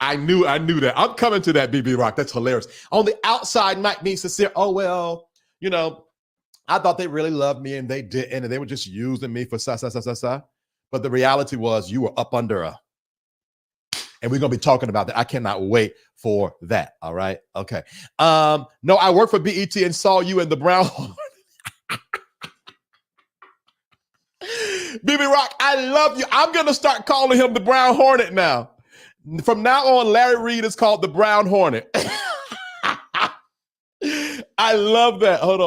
I knew that. I'm coming to that, BB Rock. That's hilarious. On the outside might be sincere. Oh, well, I thought they really loved me and they didn't, and they were just using me for sa. But the reality was you were up under a. And we're going to be talking about that. I cannot wait for that. All right. Okay. No, I worked for BET and saw you in the Brown Hornet. BB Rock, I love you. I'm going to start calling him the Brown Hornet now. From now on, Larry Reed is called the Brown Hornet. I love that. Hold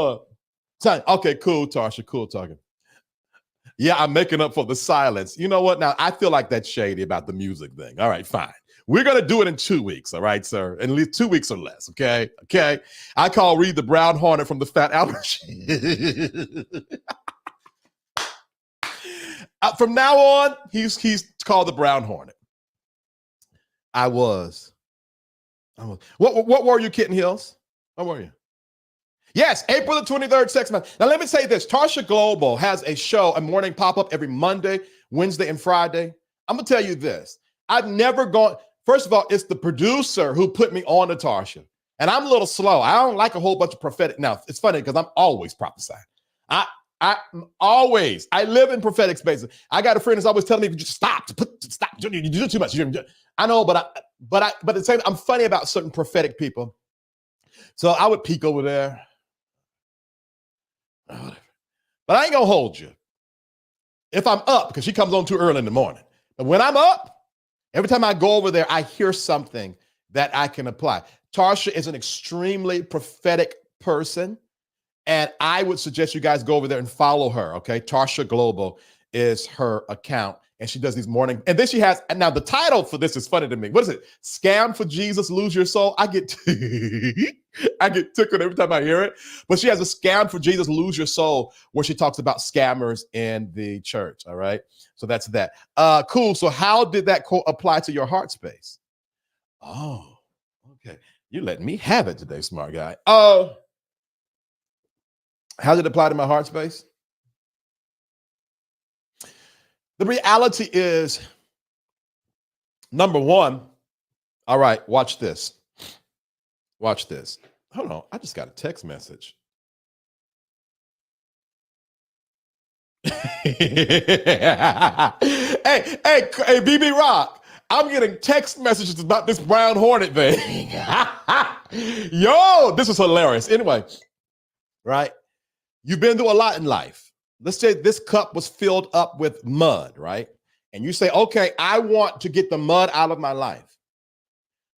on. Okay, cool, Tarsha. Cool talking. Yeah, I'm making up for the silence. You know what? Now, I feel like that's shady about the music thing. All right, fine. We're going to do it in 2 weeks. All right, sir? At least 2 weeks or less. Okay. Okay. I call Reed the Brown Hornet from the Fat Albert. From now on, he's called the Brown Hornet. I was. What were you, Kitten Hills? What were you? Yes, April the 23rd, Sex Month. Now, let me say this. Tarsha Global has a show, a morning pop-up every Monday, Wednesday, and Friday. I'm going to tell you this. I've never gone. First of all, it's the producer who put me on to Tarsha. And I'm a little slow. I don't like a whole bunch of prophetic. Now, it's funny because I'm always prophesying. I live in prophetic spaces. I got a friend who's always telling me, just stop. You do too much. I know, but at the same time, I'm funny about certain prophetic people. So I would peek over there. But I ain't gonna hold you. If I'm up, because she comes on too early in the morning. But when I'm up, every time I go over there, I hear something that I can apply. Tarsha is an extremely prophetic person. And I would suggest you guys go over there and follow her, okay? Tarsha Global is her account. And she does these morning. And then she has, now the title for this is funny to me. What is it? Scam for Jesus, Lose Your Soul? I get tickled every time I hear it. But she has a Scam for Jesus, Lose Your Soul, where she talks about scammers in the church, all right? So that's that. Cool. So how did that quote apply to your heart space? Oh, okay. You're letting me have it today, smart guy. Oh. How did it apply to my heart space? The reality is, number one, all right, watch this. Watch this. Hold on, I just got a text message. hey, BB Rock, I'm getting text messages about this Brown Hornet thing. Yo, this is hilarious. Anyway, right? You've been through a lot in life. Let's say this cup was filled up with mud, right? And you say, okay, I want to get the mud out of my life.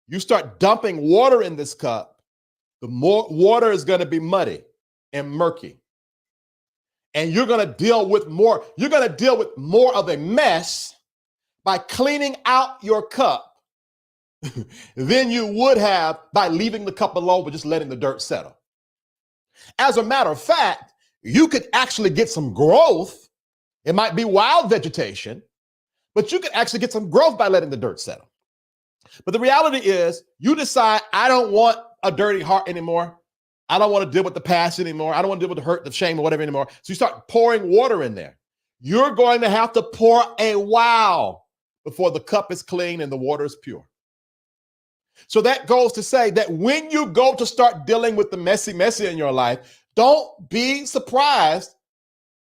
You start dumping water in this cup, the more water is going to be muddy and murky. And you're going to deal with more of a mess by cleaning out your cup than you would have by leaving the cup alone but just letting the dirt settle. As a matter of fact, you could actually get some growth. It might be wild vegetation, but you could actually get some growth by letting the dirt settle. But the reality is, you decide, I don't want a dirty heart anymore. I don't want to deal with the past anymore. I don't want to deal with the hurt, the shame, or whatever anymore. So you start pouring water in there. You're going to have to pour a while before the cup is clean and the water is pure. So that goes to say that when you go to start dealing with the messy in your life, don't be surprised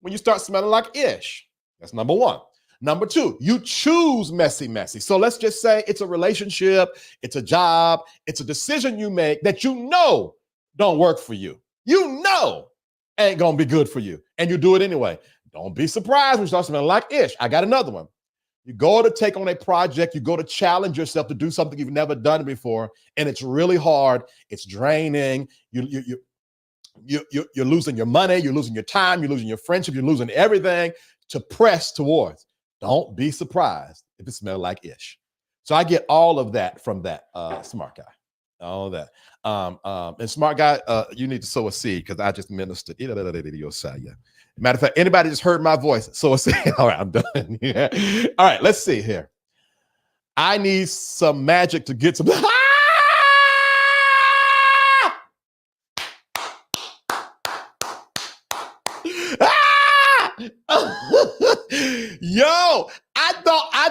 when you start smelling like ish. That's number one. Number two, you choose messy. So let's just say it's a relationship, it's a job, it's a decision you make that you know don't work for you. You know ain't gonna be good for you, and you do it anyway. Don't be surprised when you start smelling like ish. I got another one. You go to take on a project, you go to challenge yourself to do something you've never done before, and it's really hard. It's draining. You're losing your money, you're losing your time, you're losing your friendship, you're losing everything to press towards. Don't be surprised if it smells like ish. So I get all of that from that smart guy. All that. And smart guy, you need to sow a seed because I just ministered. Matter of fact, anybody just heard my voice, sow a seed. All right, I'm done. Yeah. All right, let's see here. I need some magic to get some. Yo, I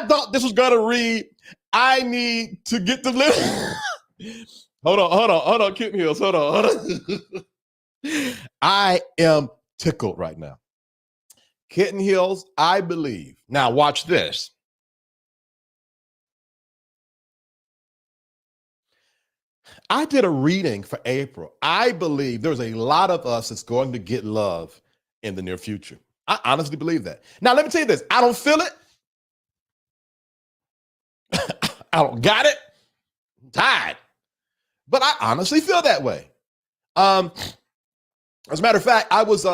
thought this was gonna read. I need to get the hold on, Kitten Hills. Hold on. I am tickled right now. Kitten Hills, I believe. Now watch this. I did a reading for April. I believe there's a lot of us that's going to get love in the near future. I honestly believe that. Now, let me tell you this. I don't feel it. I don't got it. I'm tired. But I honestly feel that way. As a matter of fact, I was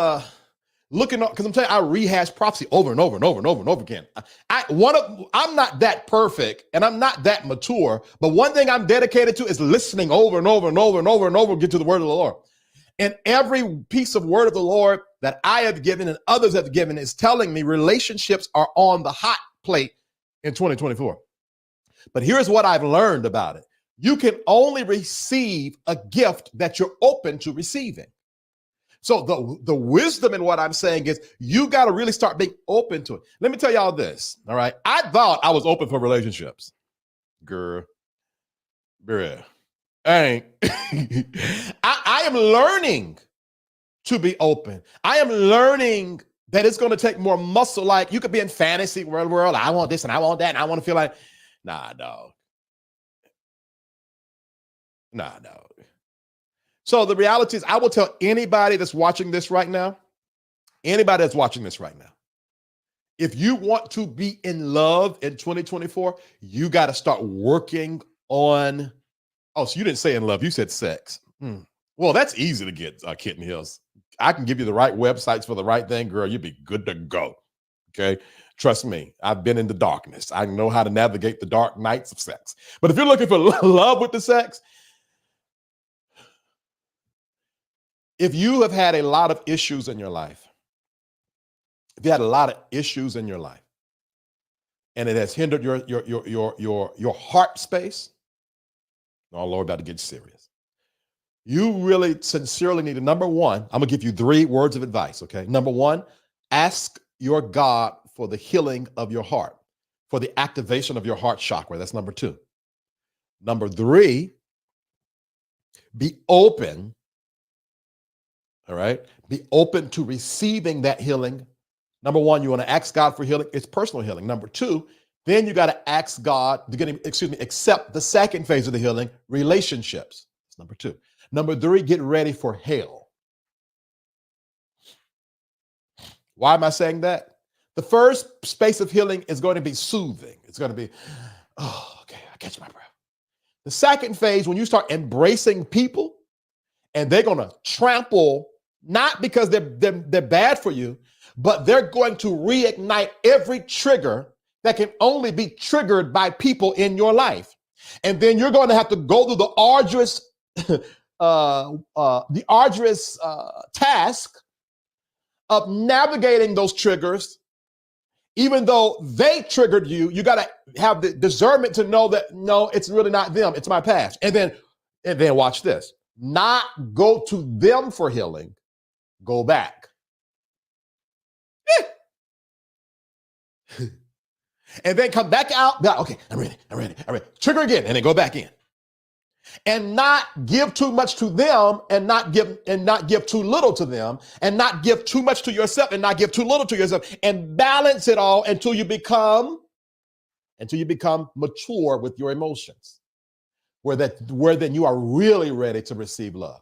looking up, because I'm telling you, I rehash prophecy over and over and over and over and over again. I'm not that perfect and I'm not that mature, but one thing I'm dedicated to is listening over and over and over and over and over, get to the word of the Lord. And every piece of word of the Lord that I have given and others have given is telling me relationships are on the hot plate in 2024. But here's what I've learned about it. You can only receive a gift that you're open to receiving. So the wisdom in what I'm saying is you got to really start being open to it. Let me tell y'all this, all right? I thought I was open for relationships. Girl. I am learning to be open. I am learning that it's going to take more muscle. Like you could be in fantasy world. I want this and I want that. And I want to feel like, nah, dog. Nah, dog. So the reality is I will tell anybody that's watching this right now, if you want to be in love in 2024, you got to start working on, oh, so you didn't say in love, you said sex. Well, that's easy to get, Kitten Hills. I can give you the right websites for the right thing, girl. You'd be good to go. Okay. Trust me, I've been in the darkness. I know how to navigate the dark nights of sex. But if you're looking for love with the sex, if you have had a lot of issues in your life, and it has hindered your heart space, oh Lord, about to get serious. You really sincerely need to, number one, I'm gonna give you 3 words of advice, okay? Number one, ask your God for the healing of your heart, for the activation of your heart chakra. That's number 2. Number 3, be open, all right? Be open to receiving that healing. Number 1, you want to ask God for healing. It's personal healing. Number 2, then you got to ask God to accept the second phase of the healing, relationships. That's number 2. Number 3, get ready for hell. Why am I saying that? The first space of healing is going to be soothing. It's going to be, oh, okay, I catch my breath. The second phase, when you start embracing people and they're going to trample, not because they're bad for you, but they're going to reignite every trigger that can only be triggered by people in your life. And then you're going to have to go through the arduous task of navigating those triggers. Even though they triggered you, you got to have the discernment to know that, no, it's really not them. It's my past. And then watch this, not go to them for healing, go back. And then come back out. Okay, I'm ready. Trigger again, and then go back in. and not give too much to them and not give too little to them, and not give too much to yourself and not give too little to yourself, and balance it all until you become mature with your emotions, where then you are really ready to receive love.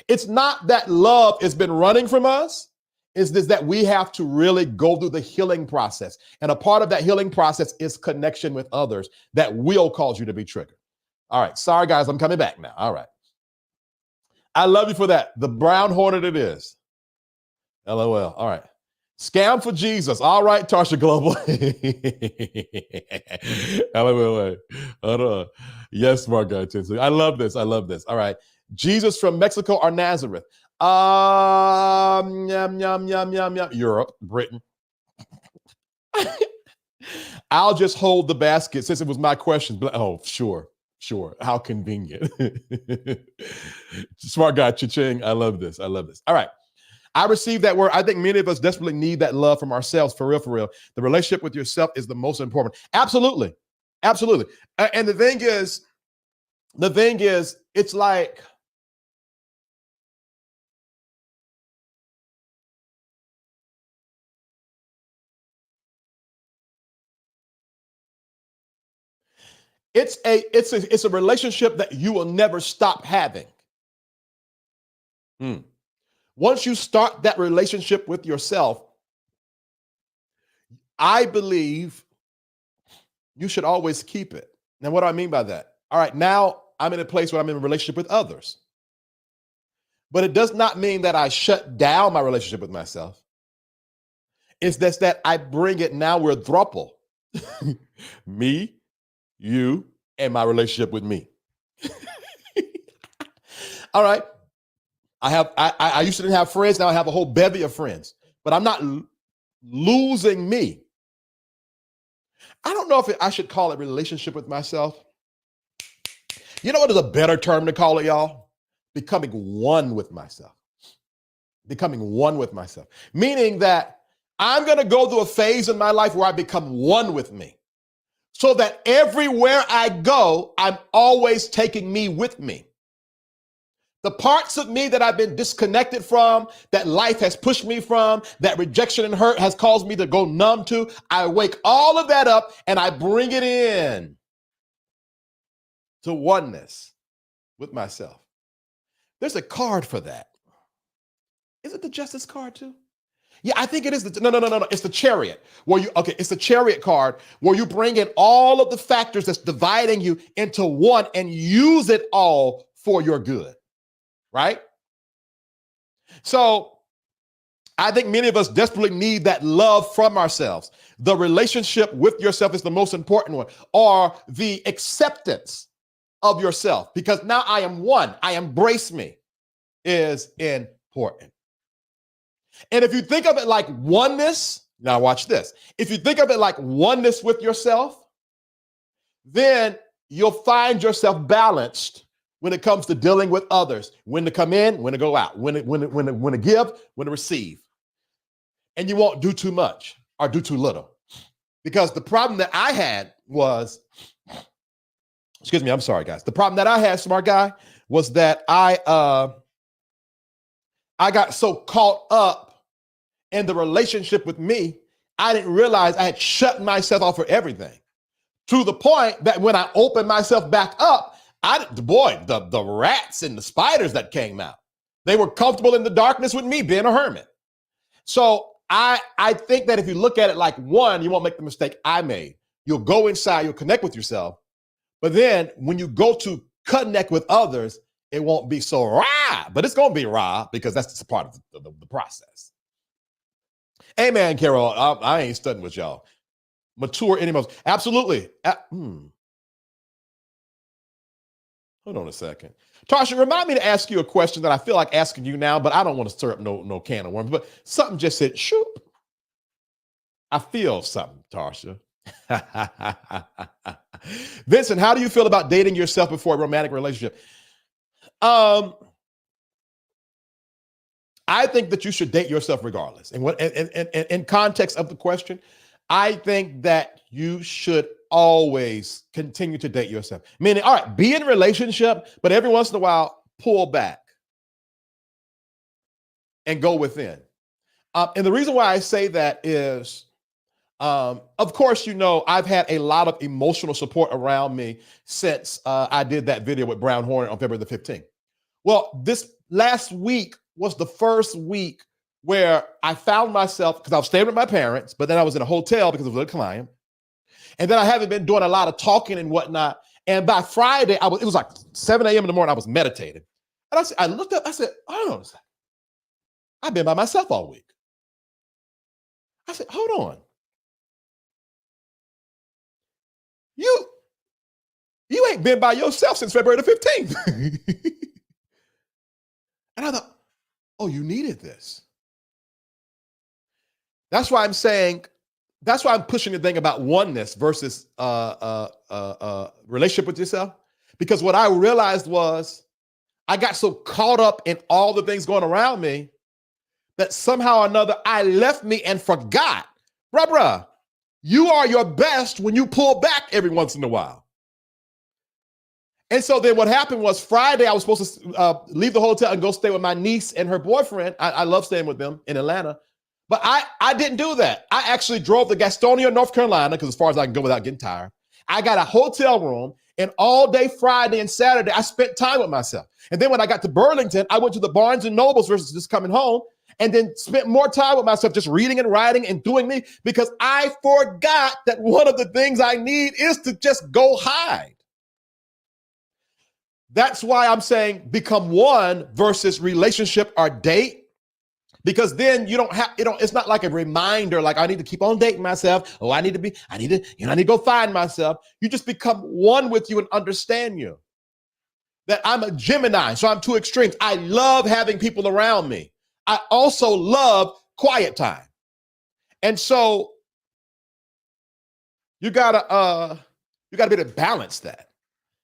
It's not that love has been running from us. It's this, that we have to really go through the healing process. And a part of that healing process is connection with others that will cause you to be triggered. All right. Sorry, guys. I'm coming back now. All right. I love you for that. The brown hornet it is. LOL. All right. Scam for Jesus. All right, Tarsha Global. LOL. Hold on. Yes, smart guy. I love this. I love this. All right. Jesus from Mexico or Nazareth? Yum, yum, yum, yum, yum. Europe, Britain. I'll just hold the basket since it was my question. Oh, sure. How convenient. Smart guy, cha-ching. I love this. All right. I received that word. I think many of us desperately need that love from ourselves. For real. The relationship with yourself is the most important. Absolutely. And the thing is, it's like, it's a relationship that you will never stop having. Once you start that relationship with yourself, I believe you should always keep it. Now, what do I mean by that? All right, now I'm in a place where I'm in a relationship with others. But it does not mean that I shut down my relationship with myself. It's just that I bring it, now we're a throuple. Me, you, and my relationship with me. All right. I used to have friends. Now I have a whole bevy of friends, but I'm not losing me. I don't know if I should call it relationship with myself. You know what is a better term to call it, y'all? Becoming one with myself. Meaning that I'm going to go through a phase in my life where I become one with me, so that everywhere I go, I'm always taking me with me. The parts of me that I've been disconnected from, that life has pushed me from, that rejection and hurt has caused me to go numb to, I wake all of that up and I bring it in to oneness with myself. There's a card for that. Is it the Justice card too? Yeah, I think it is. No. It's the Chariot. It's the Chariot card where you bring in all of the factors that's dividing you into one and use it all for your good. Right? So I think many of us desperately need that love from ourselves. The relationship with yourself is the most important one, or the acceptance of yourself, because now I am one. I embrace me is important. And if you think of it like oneness, now watch this. If you think of it like oneness with yourself, then you'll find yourself balanced when it comes to dealing with others, when to come in, when to go out, when to give, when to receive. And you won't do too much or do too little. Because the problem that I had was, excuse me, I'm sorry, guys. The problem that I had, smart guy, was that I got so caught up in the relationship with me, I didn't realize I had shut myself off for everything. To the point that when I opened myself back up, the rats and the spiders that came out, they were comfortable in the darkness with me being a hermit. So I think that if you look at it like one, you won't make the mistake I made. You'll go inside, you'll connect with yourself. But then when you go to connect with others, it won't be so rah, but it's going to be rah because that's just a part of the process. Amen, Carol. I ain't studying with y'all. Mature in emotions. Absolutely. Hold on a second. Tarsha, remind me to ask you a question that I feel like asking you now, but I don't want to stir up no can of worms. But something just said, shoop. I feel something, Tarsha. Vincent, how do you feel about dating yourself before a romantic relationship? I think that you should date yourself regardless. And in context of the question, I think that you should always continue to date yourself. Meaning, all right, be in a relationship, but every once in a while, pull back and go within. And the reason why I say that is, of course, I've had a lot of emotional support around me since I did that video with Brown Hornet on February the 15th. Well, this last week was the first week where I found myself, because I was staying with my parents, but then I was in a hotel because of a client. And then I haven't been doing a lot of talking and whatnot. And by Friday, it was like 7 a.m. in the morning, I was meditating. And I looked up, I said, hold on a second. I've been by myself all week. I said, hold on. You ain't been by yourself since February the 15th. And I thought, oh, you needed this. That's why I'm pushing the thing about oneness versus relationship with yourself. Because what I realized was I got so caught up in all the things going around me that somehow or another I left me and forgot. Bruh, you are your best when you pull back every once in a while. And so then what happened was Friday, I was supposed to leave the hotel and go stay with my niece and her boyfriend. I love staying with them in Atlanta. But I didn't do that. I actually drove to Gastonia, North Carolina, because as far as I can go without getting tired. I got a hotel room, and all day Friday and Saturday, I spent time with myself. And then when I got to Burlington, I went to the Barnes and Nobles versus just coming home, and then spent more time with myself, just reading and writing and doing me, because I forgot that one of the things I need is to just go hide. That's why I'm saying become one versus relationship or date. Because then it's not like a reminder, like I need to keep on dating myself. Oh, I need to go find myself. You just become one with you and understand you. That I'm a Gemini, so I'm two extremes. I love having people around me. I also love quiet time. And so you gotta be able to balance that.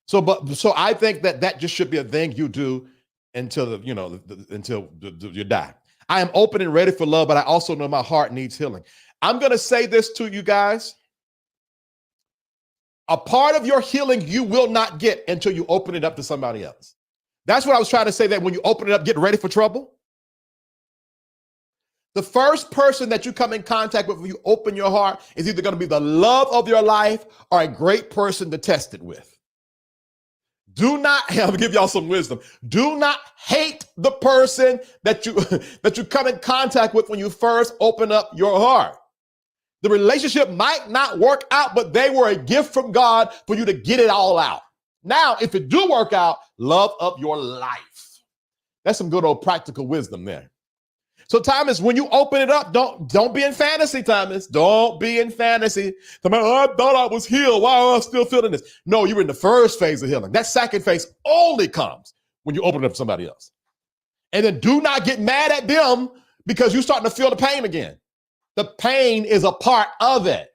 So I think that just should be a thing you do until you die. I am open and ready for love, but I also know my heart needs healing. I'm going to say this to you guys. A part of your healing you will not get until you open it up to somebody else. That's what I was trying to say, that when you open it up, get ready for trouble. The first person that you come in contact with when you open your heart is either going to be the love of your life or a great person to test it with. Do not, I'll give y'all some wisdom. Do not hate the person that you come in contact with when you first open up your heart. The relationship might not work out, but they were a gift from God for you to get it all out. Now, if it do work out, love of your life. That's some good old practical wisdom there. So Thomas, when you open it up, don't be in fantasy, Thomas. Don't be in fantasy. I thought I was healed. Why am I still feeling this? No, you're in the first phase of healing. That second phase only comes when you open it up to somebody else. And then do not get mad at them because you're starting to feel the pain again. The pain is a part of it.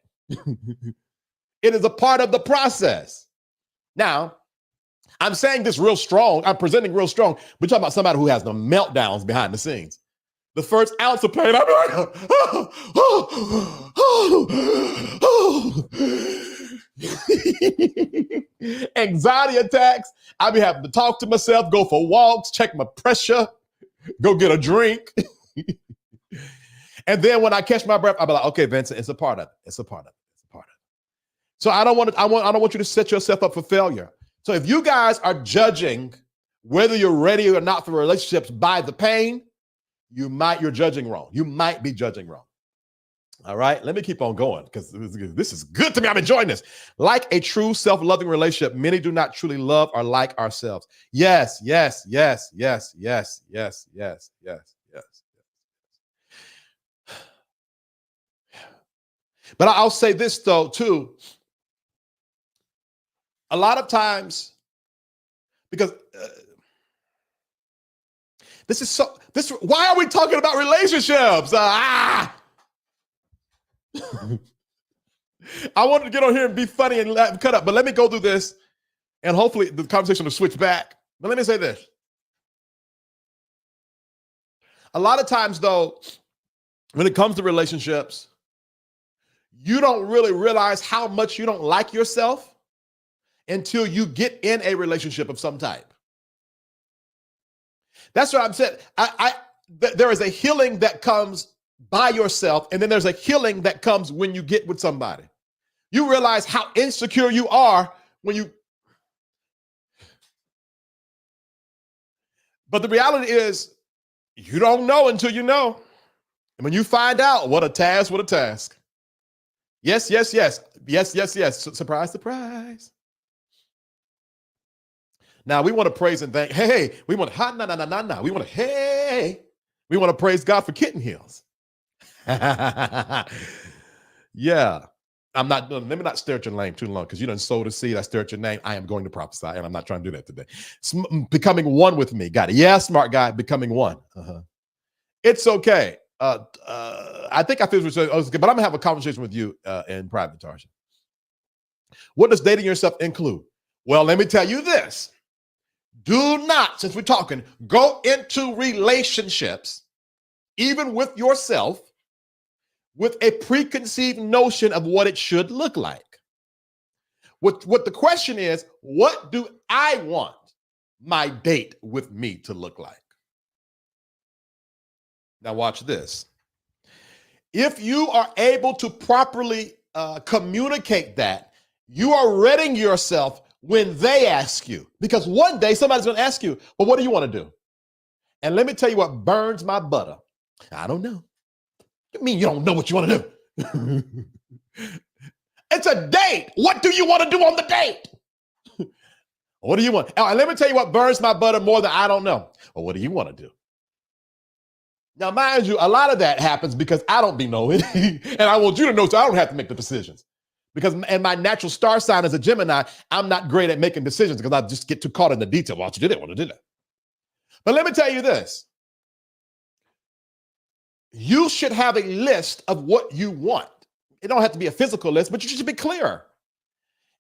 It is a part of the process. Now, I'm saying this real strong. I'm presenting real strong. We're talking about somebody who has the meltdowns behind the scenes. The first ounce of pain, I'll be like, anxiety attacks. I'll be having to talk to myself, go for walks, check my pressure, go get a drink. And then when I catch my breath, I'll be like, okay, Vincent, it's a part of it. It's a part of it. It's a part of it. So I don't want you to set yourself up for failure. So if you guys are judging whether you're ready or not for relationships by the pain, you're judging wrong. You might be judging wrong. All right, let me keep on going because this is good to me. I'm enjoying this. Like a true self-loving relationship, many do not truly love or like ourselves. Yes, yes, yes, yes, yes, yes, yes, yes, yes. But I'll say this though, too. A lot of times, because why are we talking about relationships? I wanted to get on here and be funny and cut up, but let me go through this and hopefully the conversation will switch back. But let me say this. A lot of times though, when it comes to relationships, you don't really realize how much you don't like yourself until you get in a relationship of some type. That's what I'm saying. There is a healing that comes by yourself, and then there's a healing that comes when you get with somebody. You realize how insecure you are when you. But the reality is, you don't know until you know. And when you find out, what a task, what a task. Yes, yes, yes. Yes, yes, yes. Surprise, surprise. Now we want to praise and thank. Hey, we want na. We want to we want to praise God for kitten heels. Yeah. I'm not doing. Let me not stare at your name too long because you done sowed a seed. I stare at your name. I am going to prophesy, and I'm not trying to do that today. Becoming one with me. Got it. Yeah, smart guy. Becoming one. It's okay. I think I feel but I'm gonna have a conversation with you in private, Tarsha. What does dating yourself include? Well, let me tell you this. Do not, since we're talking, go into relationships, even with yourself, with a preconceived notion of what it should look like. What the question is, what do I want my date with me to look like? Now watch this. If you are able to properly communicate that, you are readying yourself when they ask you. Because one day somebody's going to ask you, well, what do you want to do? And let me tell you what burns my butter. I don't know. You mean you don't know what you want to do? It's a date. What do you want to do on the date? What do you want? And let me tell you what burns my butter more than I don't know. Well, what do you want to do? Now, mind you, a lot of that happens because I don't be knowing. And I want you to know so I don't have to make the decisions. Because in my natural star sign as a Gemini, I'm not great at making decisions because I just get too caught in the detail. Well, you did it, well, you did it. But let me tell you this. You should have a list of what you want. It don't have to be a physical list, but you should be clearer.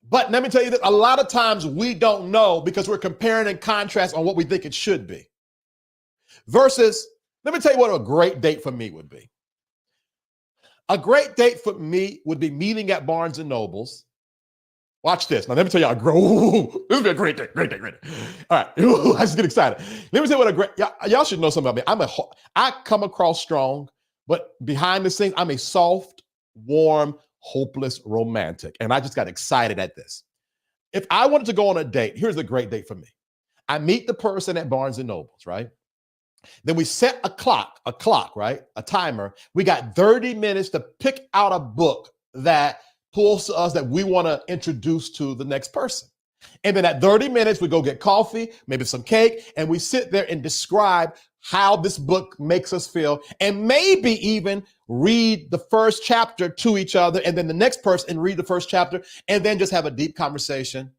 But let me tell you that a lot of times we don't know because we're comparing and contrast on what we think it should be. Versus, let me tell you what a great date for me would be. A great date for me would be meeting at Barnes and Nobles. Watch this. Now, let me tell y'all, this would be a great day, great day, great day. All right, I just get excited. Let me tell you what y'all should know something about me. I come across strong, but behind the scenes, I'm a soft, warm, hopeless romantic. And I just got excited at this. If I wanted to go on a date, here's a great date for me. I meet the person at Barnes and Nobles, right? Then we set a clock, right? A timer. We got 30 minutes to pick out a book that pulls to us that we want to introduce to the next person. And then at 30 minutes, we go get coffee, maybe some cake, and we sit there and describe how this book makes us feel, and maybe even read the first chapter to each other, and then the next person read the first chapter, and then just have a deep conversation,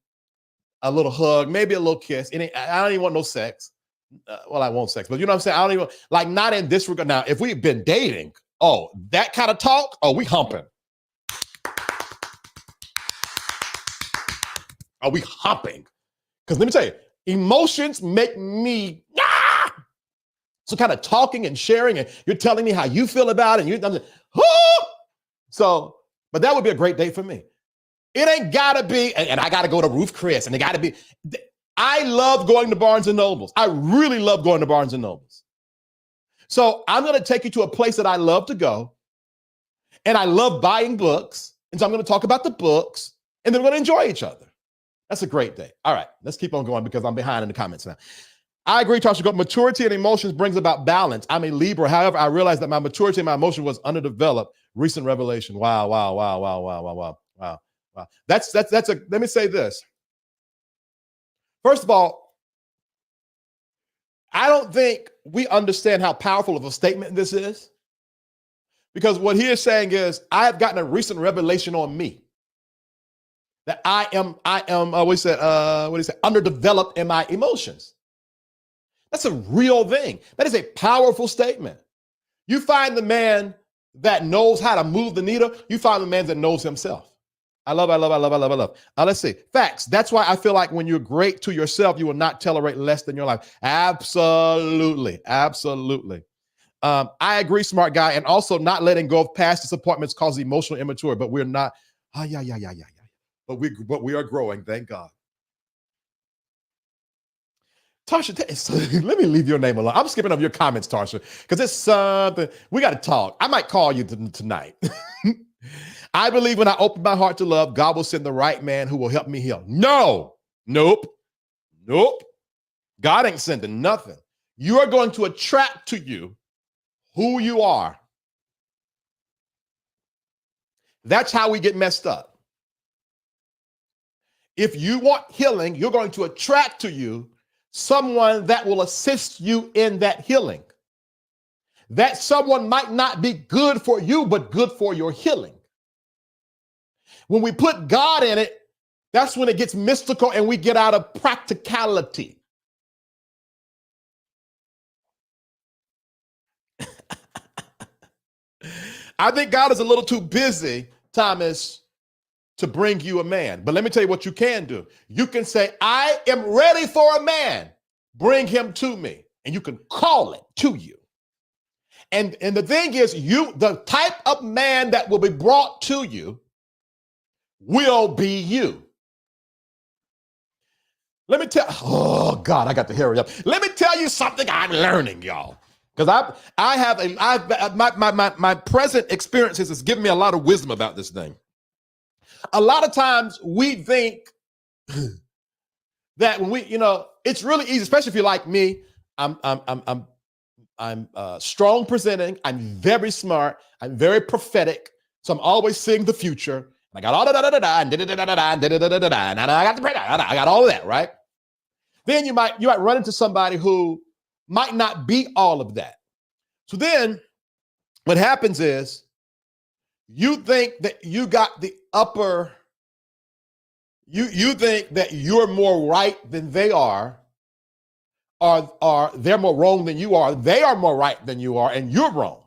a little hug, maybe a little kiss. I don't even want no sex. Well, I want sex, but you know what I'm saying? I don't even, like, not in this regard. Now, if we've been dating, oh, that kind of talk, oh, we humping. Are we humping? Because let me tell you, emotions make me, so kind of talking and sharing, and you're telling me how you feel about it, and so, but that would be a great date for me. It ain't gotta be, and I gotta go to Ruth Chris, and it gotta be, I love going to Barnes and Nobles. I really love going to Barnes and Nobles. So I'm going to take you to a place that I love to go, and I love buying books. And so I'm going to talk about the books, and then we're going to enjoy each other. That's a great day. All right, let's keep on going because I'm behind in the comments now. I agree, Tasha. Maturity and emotions brings about balance. I'm a Libra. However, I realized that my maturity and my emotion was underdeveloped. Recent revelation. Wow. That's let me say this. First of all, I don't think we understand how powerful of a statement this is, because what he is saying is, I have gotten a recent revelation on me that I am underdeveloped in my emotions. That's a real thing. That is a powerful statement. You find the man that knows how to move the needle. You find the man that knows himself. I love. Let's see. Facts. That's why I feel like when you're great to yourself, you will not tolerate less than your life. Absolutely. I agree, smart guy. And also not letting go of past disappointments causes emotional immature, but we're not. Yeah. But we are growing, thank God. Tasha, let me leave your name alone. I'm skipping over your comments, Tasha, because it's something we got to talk. I might call you tonight. I believe when I open my heart to love, God will send the right man who will help me heal. No, nope. God ain't sending nothing. You are going to attract to you who you are. That's how we get messed up. If you want healing, you're going to attract to you someone that will assist you in that healing. That someone might not be good for you, but good for your healing. When we put God in it, that's when it gets mystical and we get out of practicality. I think God is a little too busy, Thomas, to bring you a man. But let me tell you what you can do. You can say, I am ready for a man. Bring him to me. And you can call it to you. And the thing is, the type of man that will be brought to you will be you. Let me tell, oh God, I got to hurry up. Let me tell you something I'm learning, y'all. Because my present experiences has given me a lot of wisdom about this thing. A lot of times we think that when it's really easy, especially if you're like me. I'm strong presenting. I'm very smart. I'm very prophetic. So I'm always seeing the future. I got all I got all of that, right? Then you might run into somebody who might not be all of that. So then what happens is you think that you got the upper, you think that you're more right than they are, or they're more wrong than you are. They are more right than you are, and you're wrong.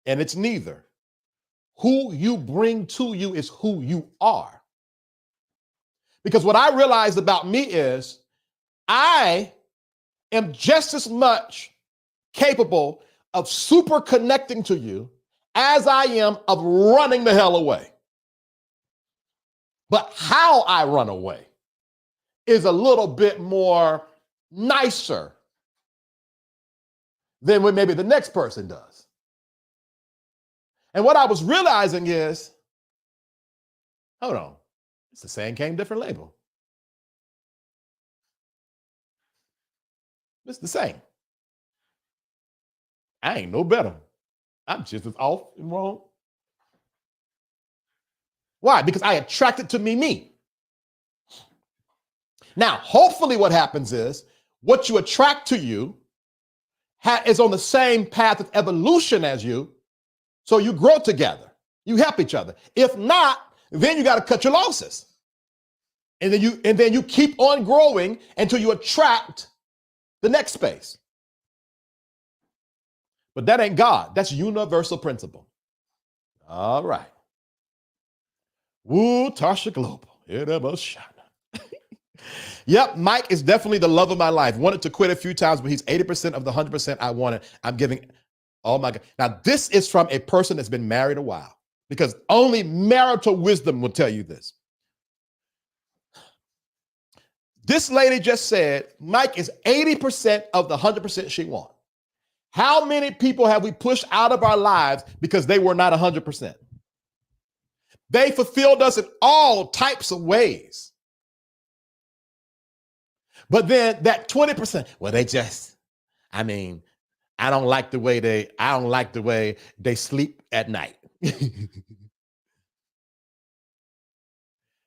And it's neither. Who you bring to you is who you are. Because what I realized about me is I am just as much capable of super connecting to you as I am of running the hell away. But how I run away is a little bit more nicer than what maybe the next person does. And what I was realizing is, hold on, it's the same game, different label. It's the same. I ain't no better. I'm just as off and wrong. Why? Because I attracted to me. Now, hopefully what happens is what you attract to you is on the same path of evolution as you, so you grow together. You help each other. If not, then you got to cut your losses. And then you keep on growing until you attract the next space. But that ain't God. That's universal principle. All right. Woo, Tasha Global. Yep, Mike is definitely the love of my life. Wanted to quit a few times, but he's 80% of the 100% I wanted. I'm giving, oh my God. Now, this is from a person that's been married a while, because only marital wisdom will tell you this. This lady just said, Mike is 80% of the 100% she wants. How many people have we pushed out of our lives because they were not 100%? They fulfilled us in all types of ways. But then that 20%, well, I don't like the way they sleep at night.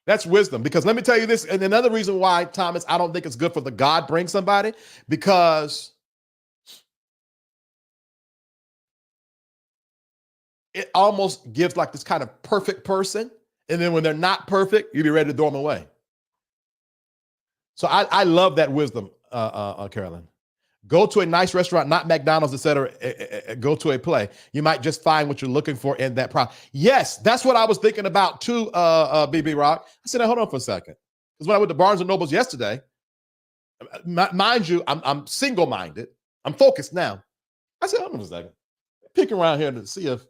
That's wisdom. Because let me tell you this, and another reason why, Thomas, I don't think it's good for the God bring somebody, because it almost gives like this kind of perfect person. And then when they're not perfect, you'd be ready to throw them away. So I love that wisdom, Carolyn. Go to a nice restaurant, not McDonald's, etc. Go to a play. You might just find what you're looking for in that product. Yes, that's what I was thinking about too, BB Rock. I said, hold on for a second. Because when I went to Barnes and Nobles yesterday, mind you, I'm single-minded. I'm focused now. I said, hold on for a second. peeking around here to see if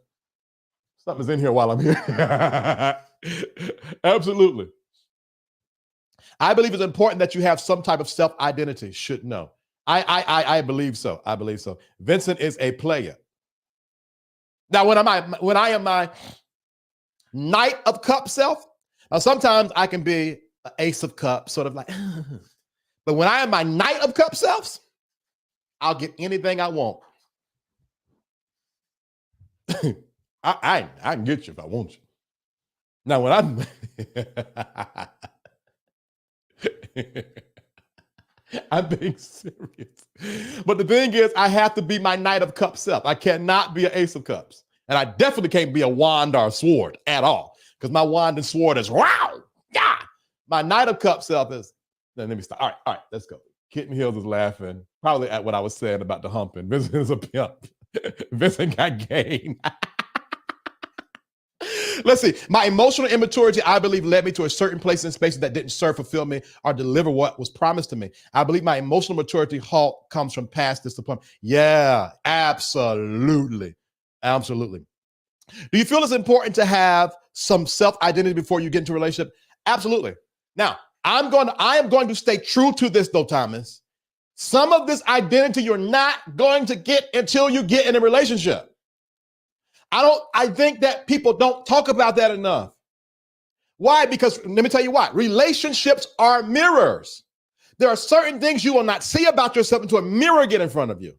something's in here while I'm here. Absolutely. I believe it's important that you have some type of self-identity. Should know. I believe so. I believe so. Vincent is a player. Now, when I am my Knight of Cups self, now sometimes I can be an Ace of Cups, sort of like, but when I am my Knight of Cups selves, I'll get anything I want. I can get you if I want you. Now, when I'm I'm being serious. But the thing is, I have to be my Knight of Cups self. I cannot be an Ace of Cups. And I definitely can't be a wand or a sword at all. Because my wand and sword is wow. Yeah. My Knight of Cups self is, then let me stop. All right, let's go. Kitten Hills is laughing, probably at what I was saying about the humping. Vincent is a pimp. Vincent got game. Let's see. My emotional immaturity, I believe, led me to a certain place in spaces that didn't serve, fulfill me, or deliver what was promised to me. I believe my emotional maturity halt comes from past disappointment. Yeah, absolutely. Absolutely. Do you feel it's important to have some self-identity before you get into a relationship? Absolutely. Now, I am going to stay true to this, though, Thomas. Some of this identity you're not going to get until you get in a relationship. I think that people don't talk about that enough. Why? Because let me tell you why. Relationships are mirrors. There are certain things you will not see about yourself until a mirror get in front of you.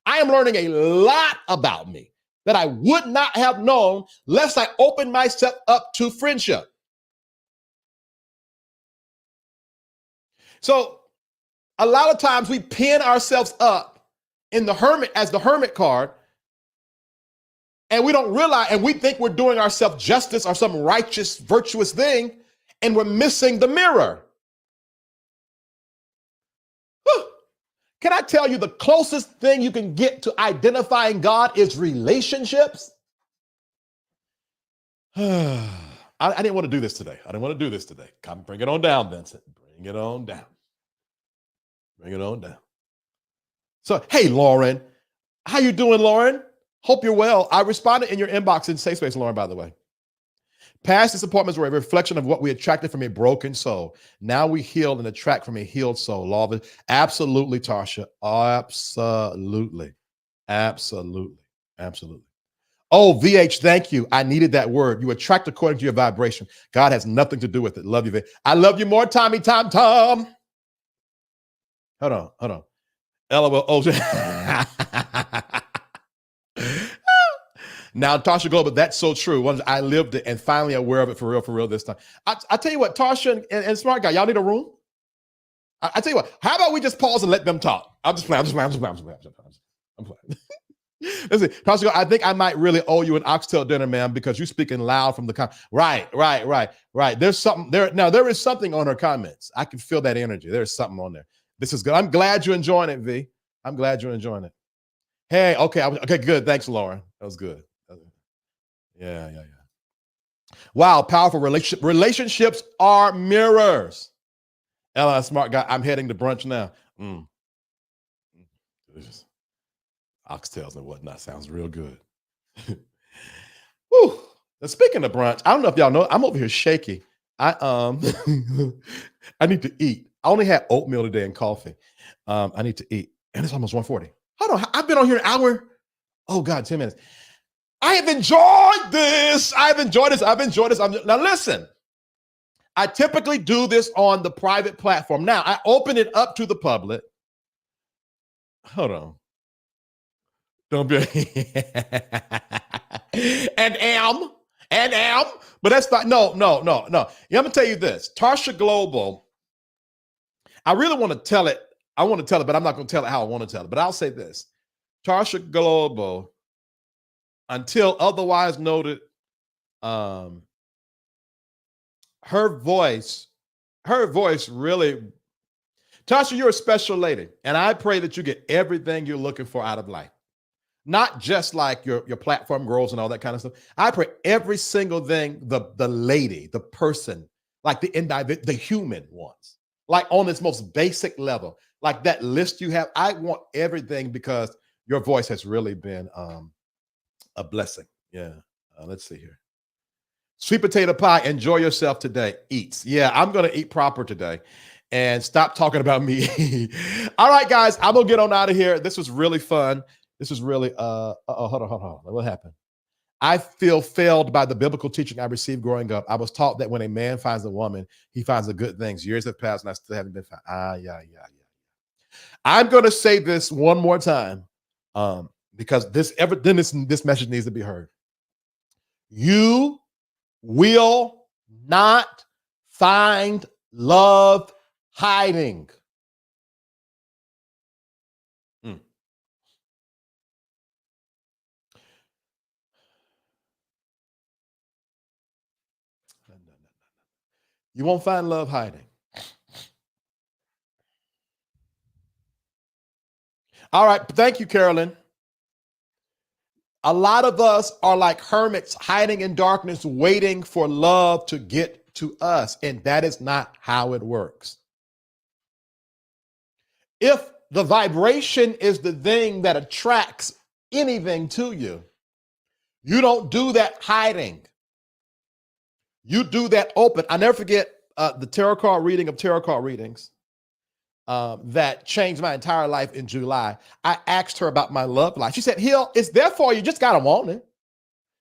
I am learning a lot about me that I would not have known lest I opened myself up to friendship. So a lot of times we pin ourselves up in the hermit as the hermit card, and we don't realize, and we think we're doing ourselves justice or some righteous, virtuous thing, and we're missing the mirror. Whew. Can I tell you the closest thing you can get to identifying God is relationships? I didn't want to do this today. Come, bring it on down, Vincent. Bring it on down. Bring it on down. So, hey, Lauren. How you doing, Lauren? Hope you're well. I responded in your inbox in SafeSpace, Lauren, by the way. Past disappointments were a reflection of what we attracted from a broken soul. Now we heal and attract from a healed soul. Law of it. Absolutely, Tasha. Absolutely. Absolutely. Absolutely. Oh, VH, thank you. I needed that word. You attract according to your vibration. God has nothing to do with it. Love you, VH. I love you more, Tommy Tom Tom. Hold on. LOL. Oh, now, Tasha Global, that's so true. Once I lived it and finally aware of it for real this time. I tell you what, Tasha and Smart Guy, y'all need a room? I tell you what, how about we just pause and let them talk? I'm playing. Listen, Tasha, I think I might really owe you an oxtail dinner, man, because you're speaking loud from the Right. There's something there. Now, there is something on her comments. I can feel that energy. There's something on there. This is good. I'm glad you're enjoying it, V. I'm glad you're enjoying it. Hey, okay, good. Thanks, Lauren. That was good. Yeah. Wow, powerful relationship. Relationships are mirrors. Ella, smart guy. I'm heading to brunch now. Delicious. Oxtails and whatnot. Sounds real good. Whew. Now, speaking of brunch, I don't know if y'all know, I'm over here shaky. I I need to eat. I only had oatmeal today and coffee. I need to eat. And it's almost 1:40. Hold on. I've been on here an hour. Oh, God, 10 minutes. I have enjoyed this. Now, listen, I typically do this on the private platform. Now, I open it up to the public. Hold on. Don't be but that's not, no. Yeah, I'm gonna tell you this. Tarsha Global, I really want to tell it. I want to tell it, but I'm not gonna tell it how I want to tell it. But I'll say this. Tarsha Global, until otherwise noted, her voice really, Tasha, you're a special lady, and I pray that you get everything you're looking for out of life. Not just like your platform grows and all that kind of stuff. I pray every single thing, the lady, the person, like the human wants, like on its most basic level, like that list you have. I want everything because your voice has really been a blessing. Yeah. Let's see here. Sweet potato pie. Enjoy yourself today. Eats. Yeah, I'm going to eat proper today and stop talking about me. All right, guys, I'm going to get on out of here. This was really fun. This was really, hold on. What happened? I feel failed by the biblical teaching I received growing up. I was taught that when a man finds a woman, he finds the good things. Years have passed and I still haven't been found. Yeah. I'm going to say this one more time because this message needs to be heard. You will not find love hiding. You won't find love hiding. All right. Thank you, Carolyn. A lot of us are like hermits hiding in darkness, waiting for love to get to us. And that is not how it works. If the vibration is the thing that attracts anything to you, you don't do that hiding. You do that open. I never forget the tarot card reading of tarot card readings that changed my entire life in July. I asked her about my love life. She said, Hill, it's there for you. Just got to want it.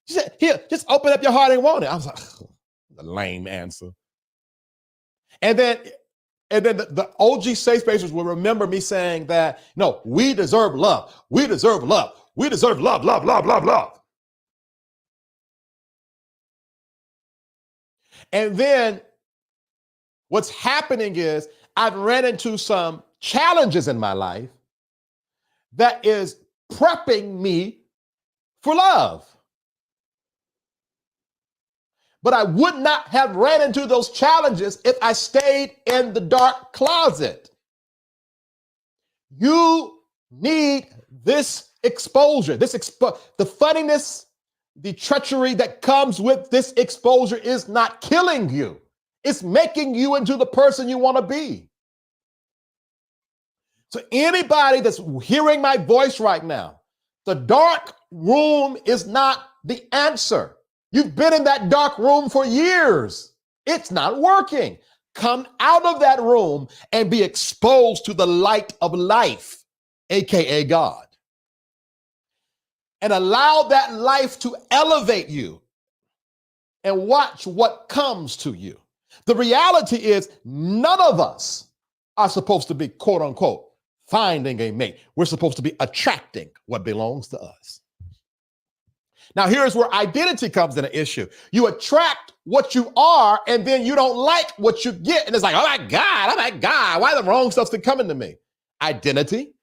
She said, here, just open up your heart and want it. I was like, the lame answer. And then the OG safe spacers will remember me saying that, no, we deserve love. We deserve love. We deserve love, love, love, love, love. And then what's happening is I've ran into some challenges in my life that is prepping me for love. But I would not have ran into those challenges if I stayed in the dark closet. You need this exposure, the funniness, the treachery that comes with this exposure is not killing you. It's making you into the person you want to be. So anybody that's hearing my voice right now, the dark room is not the answer. You've been in that dark room for years. It's not working. Come out of that room and be exposed to the light of life, aka God. And allow that life to elevate you and watch what comes to you. The reality is none of us are supposed to be, quote unquote, finding a mate. We're supposed to be attracting what belongs to us. Now, here's where identity comes in an issue. You attract what you are, and then you don't like what you get. And it's like, oh my God, why the wrong stuff's coming to me? Identity.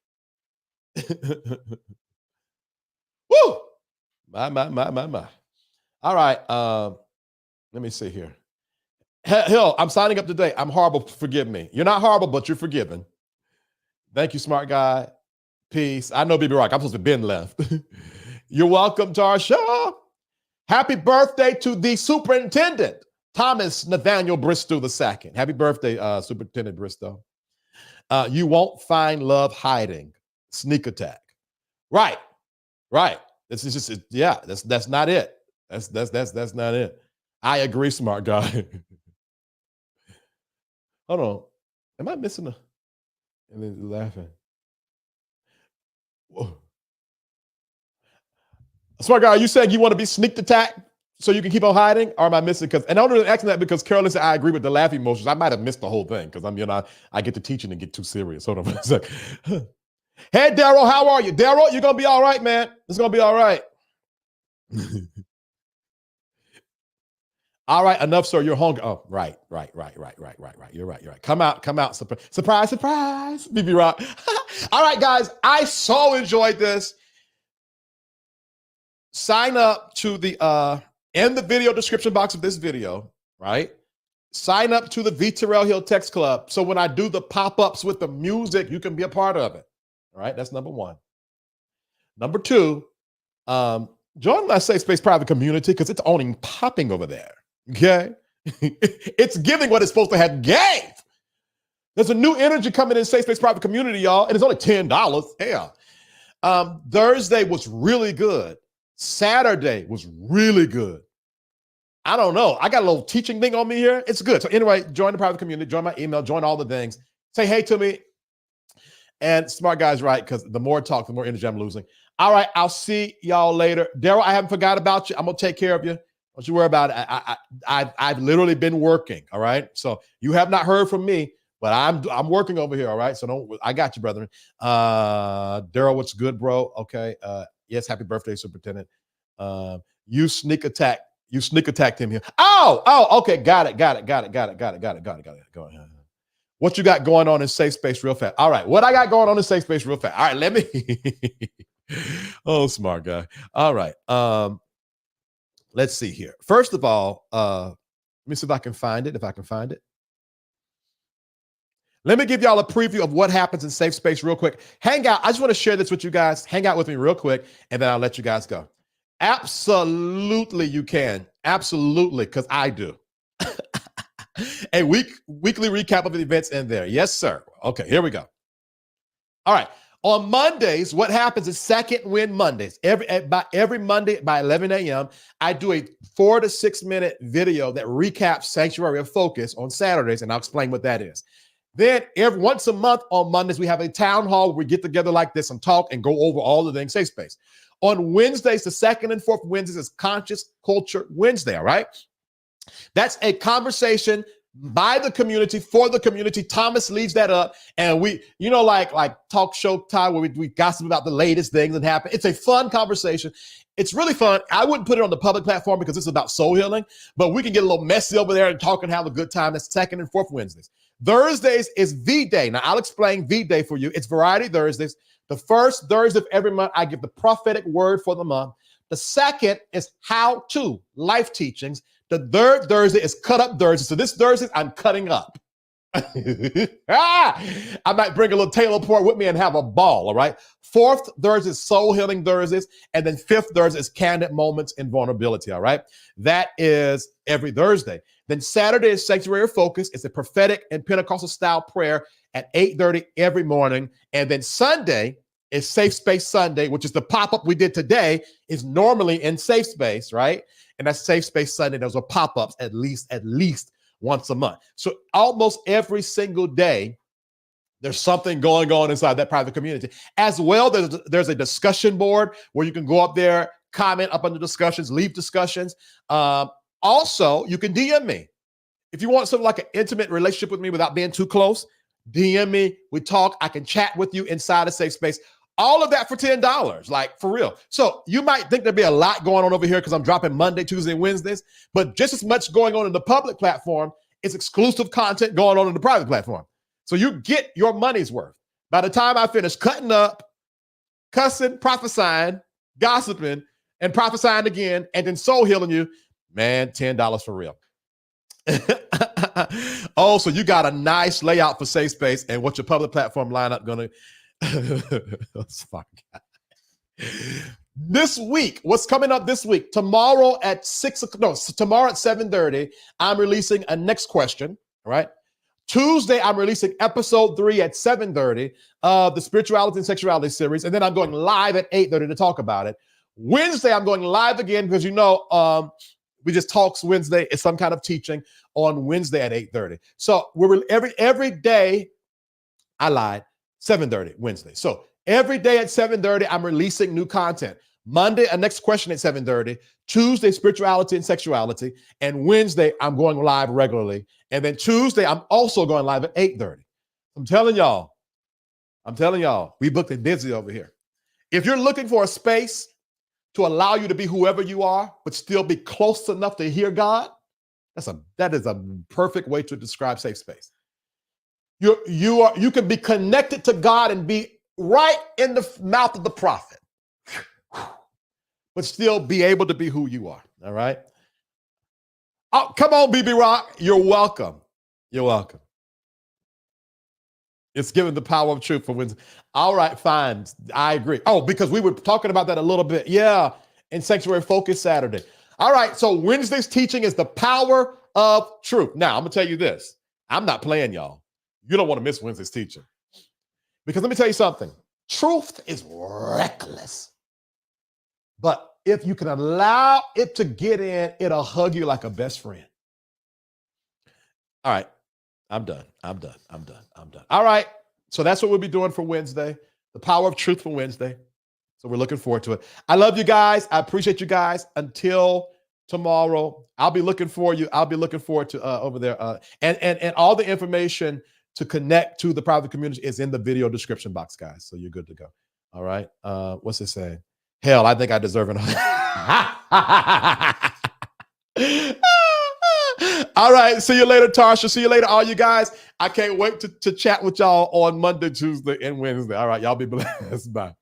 Woo! My. All right. Let me see here. Hill, I'm signing up today. I'm horrible. Forgive me. You're not horrible, but you're forgiven. Thank you, smart guy. Peace. I know, BB Rock. I'm supposed to be Ben left. You're welcome to our show. Happy birthday to the superintendent, Thomas Nathaniel Bristow II. Happy birthday, Superintendent Bristow. You won't find love hiding. Sneak attack. Right. This is just, yeah, that's not it. That's not it. I agree, smart guy. Hold on. Am I missing a? And then laughing. Whoa. Smart guy, are you saying you want to be sneak attack so you can keep on hiding? Or am I missing? And I'm really asking that because Carolyn said I agree with the laughing emotions. I might have missed the whole thing because I get to teaching and get too serious. Hold on a second. Hey, Daryl, how are you? Daryl, you're going to be all right, man. It's going to be all right. All right, enough, sir. You're hungry. Oh, right. You're right. Come out. Surprise. BB Rock. All right, guys. I so enjoyed this. Sign up to the in the video description box of this video, right? Sign up to the VTerrillHill Text Club. So when I do the pop-ups with the music, you can be a part of it. All right, that's number one. Number two, join my SafeSpace private community because it's only popping over there. Okay. It's giving what it's supposed to have gave. There's a new energy coming in SafeSpace private community, y'all, and it's only $10. Hell. Thursday was really good. Saturday was really good. I don't know. I got a little teaching thing on me here. It's good. So anyway, join the private community, join my email, join all the things. Say hey to me. And smart guy's right, because the more talk, the more energy I'm losing. All right, I'll see y'all later. Daryl, I haven't forgot about you. I'm going to take care of you. Don't you worry about it. I've literally been working, all right? So you have not heard from me, but I'm working over here, all right? So I got you, brethren. Daryl, what's good, bro? Okay. Yes, happy birthday, Superintendent. You sneak attacked him here. Oh, okay. Got it. Go ahead. What you got going on in SafeSpace real fast? All right. What I got going on in SafeSpace real fast. All right. Let me. Oh, smart guy. All right. Let's see here. First of all, let me see if I can find it. Let me give y'all a preview of what happens in SafeSpace real quick. Hang out. I just want to share this with you guys. Hang out with me real quick, and then I'll let you guys go. Absolutely, you can. Absolutely, because I do. A weekly recap of the events in there. Yes, sir. Okay, here we go. All right. On Mondays, what happens is Second Wind Mondays. Every Monday by 11 a.m., I do a 4 to 6 minute video that recaps Sanctuary of Focus on Saturdays, and I'll explain what that is. Then once a month on Mondays, we have a town hall where we get together like this and talk and go over all the things SafeSpace. On Wednesdays, the second and fourth Wednesdays is Conscious Culture Wednesday, all right? That's a conversation by the community, for the community. Thomas leads that up. And we, like talk show time where we gossip about the latest things that happen. It's a fun conversation. It's really fun. I wouldn't put it on the public platform because it's about soul healing, but we can get a little messy over there and talk and have a good time. That's second and fourth Wednesdays. Thursdays is V-Day. Now, I'll explain V-Day for you. It's Variety Thursdays. The first Thursday of every month, I give the prophetic word for the month. The second is how-to, life teachings. The third Thursday is cut up Thursday. So this Thursday, I'm cutting up. I might bring a little Taylor Port with me and have a ball, all right? Fourth Thursday is Soul Healing Thursdays. And then fifth Thursday is Candid Moments and Vulnerability, all right? That is every Thursday. Then Saturday is Sanctuary of Focus. It's a prophetic and Pentecostal style prayer at 8:30 every morning. And then Sunday is SafeSpace Sunday, which is the pop-up we did today, is normally in SafeSpace, right? And that's SafeSpace Sunday. Those are pop-ups at least once a month. So almost every single day, there's something going on inside that private community. As well, there's a discussion board where you can go up there, comment up under discussions, leave discussions. Also, you can DM me. If you want something like an intimate relationship with me without being too close, DM me. We talk. I can chat with you inside of SafeSpace. All of that for $10, like for real. So you might think there'd be a lot going on over here because I'm dropping Monday, Tuesday, and Wednesdays, but just as much going on in the public platform is exclusive content going on in the private platform. So you get your money's worth. By the time I finish cutting up, cussing, prophesying, gossiping, and prophesying again, and then soul healing you, man, $10 for real. Oh, so you got a nice layout for SafeSpace and what's your public platform lineup gonna this week, what's coming up this week? Tomorrow at 7:30, I'm releasing a next question, all right? Tuesday, I'm releasing episode 3 at 7:30 of the Spirituality and Sexuality series, and then I'm going live at 8:30 to talk about it. Wednesday, I'm going live again because we just talks Wednesday. It's some kind of teaching on Wednesday at 8:30. So we're every day. I lied. 7:30 Wednesday. So every day at 7:30, I'm releasing new content. Monday, a next question at 7:30. Tuesday, spirituality and sexuality. And Wednesday, I'm going live regularly. And then Tuesday, I'm also going live at 8:30. I'm telling y'all, we booked it busy over here. If you're looking for a space to allow you to be whoever you are, but still be close enough to hear God, that is a perfect way to describe SafeSpace. You can be connected to God and be right in the mouth of the prophet, but still be able to be who you are. All right. Oh, come on, BB Rock. You're welcome. You're welcome. It's given the power of truth for Wednesday. All right, fine. I agree. Oh, because we were talking about that a little bit. Yeah. In Sanctuary Focus Saturday. All right. So Wednesday's teaching is the power of truth. Now, I'm going to tell you this. I'm not playing, y'all. You don't want to miss Wednesday's teaching. Because let me tell you something. Truth is reckless. But if you can allow it to get in, it'll hug you like a best friend. All right. I'm done. All right. So that's what we'll be doing for Wednesday, the power of truth for Wednesday. So we're looking forward to it. I love you guys. I appreciate you guys. Until tomorrow, I'll be looking for you. I'll be looking forward to over there. And all the information to connect to the private community is in the video description box, guys. So you're good to go. All right. What's it saying? Hell, I think I deserve it. All right. See you later, Tarsha. See you later, all you guys. I can't wait to chat with y'all on Monday, Tuesday, and Wednesday. All right. Y'all be blessed. Bye.